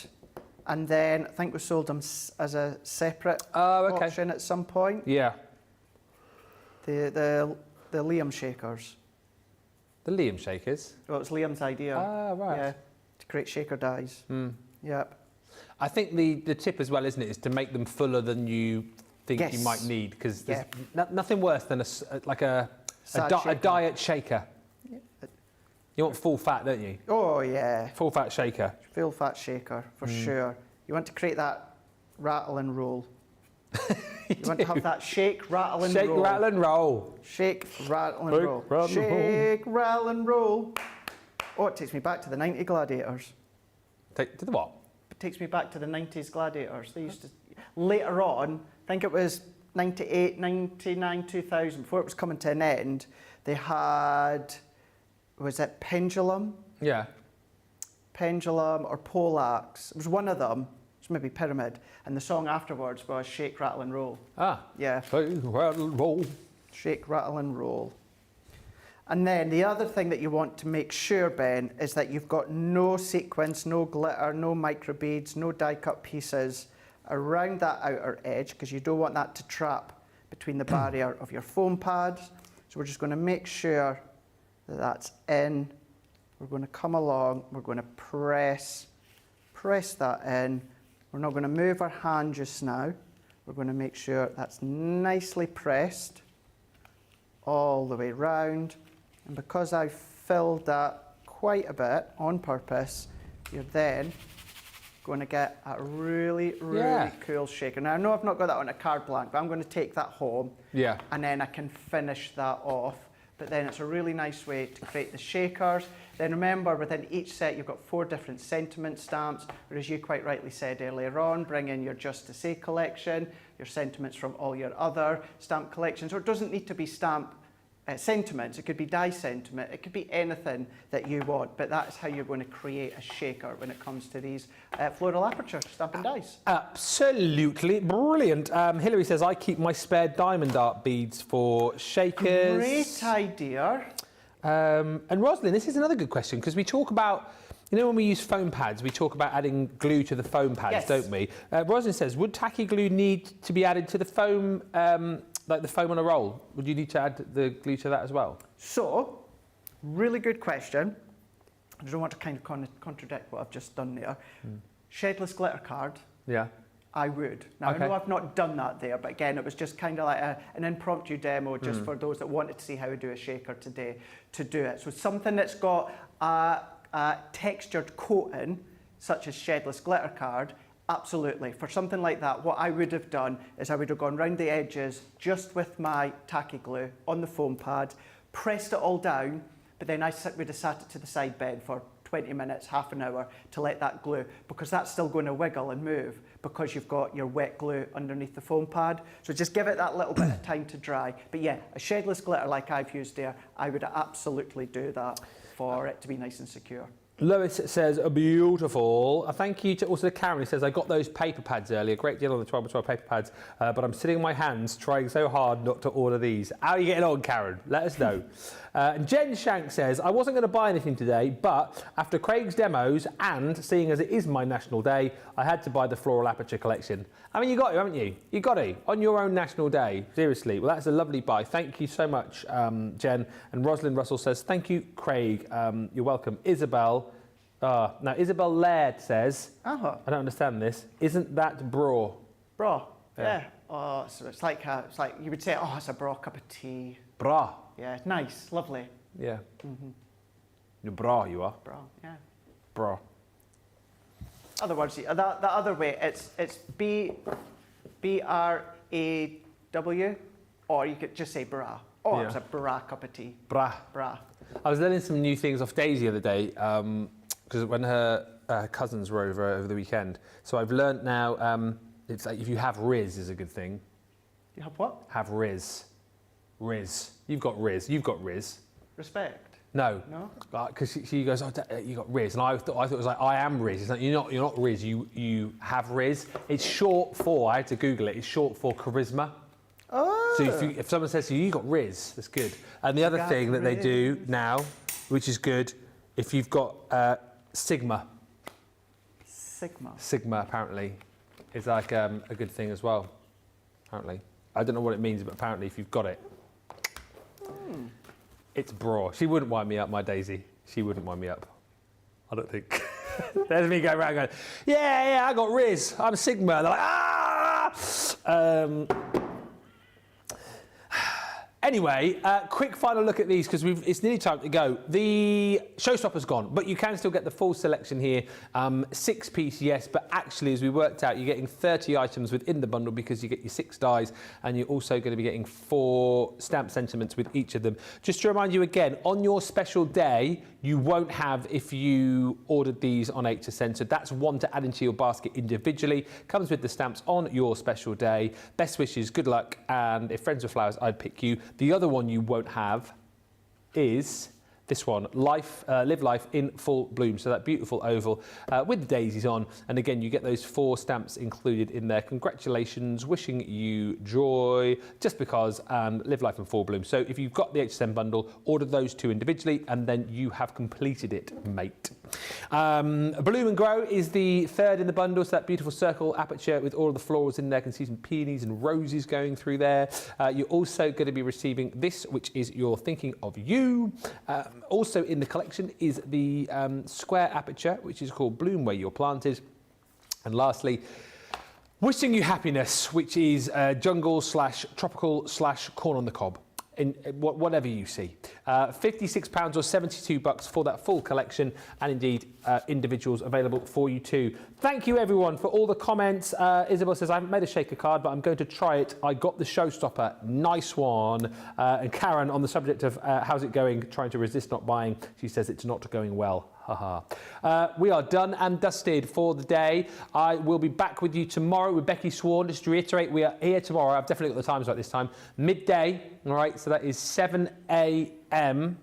and then I think we sold them as a separate option at some point. Yeah. The Liam shakers. The Liam shakers? Well, it was Liam's idea. Ah, right. Yeah, to create shaker dies. Yep. I think the tip as well, isn't it, is to make them fuller than you think you might need, because there's nothing worse than a diet shaker. You want full fat, don't you? Oh, yeah. Full fat shaker. Full fat shaker, for sure. You want to create that rattle and roll. You want to have that shake, rattle and roll. Shake, rattle and roll. Shake, rattle and roll. Shake, rattle and roll. Oh, it takes me back to the 90 gladiators. To the what? It takes me back to the 90s gladiators. They used to, later on, I think it was 98, 99, 2000, before it was coming to an end, they had, was it pendulum? Yeah. Pendulum or poleaxe. It was one of them. It was maybe pyramid. And the song afterwards was Shake, Rattle and Roll. Ah. Yeah. Shake, rattle, roll. Shake, rattle and roll. And then the other thing that you want to make sure, Ben, is that you've got no sequins, no glitter, no micro beads, no die cut pieces around that outer edge, because you don't want that to trap between the barrier of your foam pads. So we're just going to make sure that that's in. We're going to come along, we're going to press that in. We're not going to move our hand just now. We're going to make sure that's nicely pressed all the way round. And because I've filled that quite a bit on purpose, you're then going to get a really cool shaker. Now, I know I've not got that on a card blank, but I'm going to take that home. Yeah. And then I can finish that off. But then it's a really nice way to create the shakers. Then remember, within each set, you've got 4 different sentiment stamps, or as you quite rightly said earlier on, bring in your Just to Say collection, your sentiments from all your other stamp collections. Or it doesn't need to be stamp sentiments, it could be die sentiment, it could be anything that you want, but that's how you're going to create a shaker when it comes to these floral aperture stamping dies. Absolutely brilliant. Hilary says, I keep my spare diamond art beads for shakers. Great idea. And Rosalind, this is another good question, because we talk about, you know, when we use foam pads, we talk about adding glue to the foam pads, don't we? Rosalind says, would tacky glue need to be added to the foam, like the foam on a roll? Would you need to add the glue to that as well? So, really good question. I don't want to kind of contradict what I've just done there. Shedless glitter card. Yeah. I would. Now, I know I've not done that there, but again, it was just kind of like an impromptu demo just for those that wanted to see how we do a shaker today to do it. So something that's got a textured coating, such as Shedless glitter card, absolutely. For something like that, what I would have done is I would have gone round the edges just with my tacky glue on the foam pad, pressed it all down, but then I would have sat it to the side bed for 20 minutes, half an hour to let that glue, because that's still going to wiggle and move because you've got your wet glue underneath the foam pad. So just give it that little bit of time to dry. But yeah, a shedless glitter like I've used there, I would absolutely do that for it to be nice and secure. Lois says, beautiful. Thank you to also Karen, who says, I got those paper pads earlier. Great deal on the 12x12 paper pads, but I'm sitting on my hands trying so hard not to order these. How are you getting on, Karen? Let us know. And Jen Shank says, I wasn't going to buy anything today, but after Craig's demos and seeing as it is my national day, I had to buy the Floral Aperture collection. I mean, you got to, haven't you? You got to, on your own national day. Seriously. Well, that's a lovely buy. Thank you so much, Jen. And Rosalind Russell says, thank you, Craig. You're welcome. Isabel, Now, Isabel Laird says, Uh-huh. I don't understand this, isn't that bra? Bra. Yeah. Yeah. Oh, so it's like you would say, oh, it's a bra cup of tea. Bra. Yeah, nice, lovely. Yeah. You're bra, you are. Bra, yeah. Bra. Other words, the other way, it's B-R-A-W, or you could just say bra. Oh, it's a bra cup of tea. Bra. Bra. I was learning some new things off Daisy the other day, because when her cousins were over the weekend. So I've learnt now, it's like if you have Riz is a good thing. You have what? Have Riz. Riz. You've got Riz. You've got Riz. Respect. No. No? Because she goes, oh, you got Riz. And I thought it was like, I am Riz. It's like, you're not Riz. You have Riz. It's short for, I had to Google it, it's short for charisma. Oh. So if someone says to you, you got Riz, that's good. And the other thing that they do now, which is good, if you've got Sigma. Sigma. Sigma, apparently, is like a good thing as well, apparently. I don't know what it means, but apparently if you've got it, it's bra. She wouldn't wind me up, my Daisy. She wouldn't wind me up. I don't think. There's me going around going, yeah, I got Riz. I'm Sigma. They're like, ah! Anyway, quick final look at these because it's nearly time to go. The Showstopper's gone, but you can still get the full selection here. 6-piece, yes, but actually, as we worked out, you're getting 30 items within the bundle because you get your 6 dies, and you're also going to be getting 4 stamp sentiments with each of them. Just to remind you again, on your special day, you won't have if you ordered these on HSN, so that's one to add into your basket individually. Comes with the stamps on your special day. Best wishes, good luck, and if friends with flowers, I'd pick you. The other one you won't have is this one, Live Life in Full Bloom. So that beautiful oval with the daisies on. And again, you get those 4 stamps included in there. Congratulations, wishing you joy, just because, and Live Life in Full Bloom. So if you've got the HSN bundle, order those 2 individually, and then you have completed it, mate. Bloom and Grow is the 3rd in the bundle, so that beautiful circle aperture with all of the florals in there. You can see some peonies and roses going through there. You're also going to be receiving this, which is You're Thinking of You. Also in the collection is the square aperture, which is called Bloom Where You're Planted. And lastly, Wishing You Happiness, which is jungle / tropical / corn on the cob. In whatever you see. £56 or $72 for that full collection, and indeed individuals available for you too. Thank you everyone for all the comments. Isabel says, I haven't made a shaker card, but I'm going to try it. I got the Showstopper, nice one. And Karen, on the subject of how's it going, trying to resist not buying, she says it's not going well. We are done and dusted for the day. I will be back with you tomorrow with Becky Swan. Just to reiterate, we are here tomorrow. I've definitely got the times right this time. Midday, all right, so that is 7 a.m.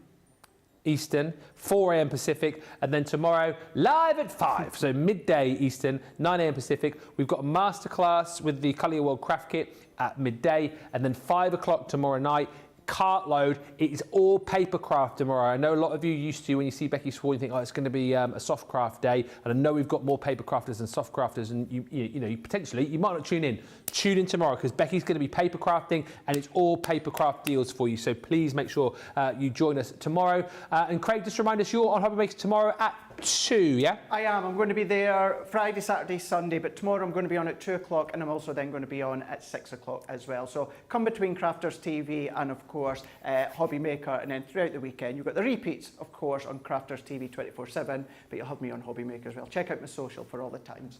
Eastern, 4 a.m. Pacific, and then tomorrow live at 5. So midday Eastern, 9 a.m. Pacific. We've got a masterclass with the Colour Your World craft kit at midday, and then 5 o'clock tomorrow night. Cartload. It is all paper craft tomorrow. I know a lot of you used to, when you see Becky Swan, you think, oh, it's going to be a soft craft day. And I know we've got more paper crafters than soft crafters, and you know, potentially you might not tune in. Tune in tomorrow because Becky's going to be paper crafting, and it's all paper craft deals for you. So please make sure you join us tomorrow. And Craig, just remind us, you're on Hobby Makers tomorrow at 2, yeah? I am. I'm going to be there Friday, Saturday, Sunday, but tomorrow I'm going to be on at 2 o'clock, and I'm also then going to be on at 6 o'clock as well. So come between Crafters TV and, of course, Hobby Maker, and then throughout the weekend you've got the repeats, of course, on Crafters TV 24/7, but you'll have me on Hobby Maker as well. Check out my social for all the times.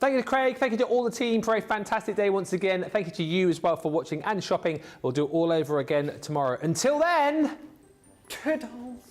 Thank you to Craig, thank you to all the team for a fantastic day once again. Thank you to you as well for watching and shopping. We'll do it all over again tomorrow. Until then, toodles.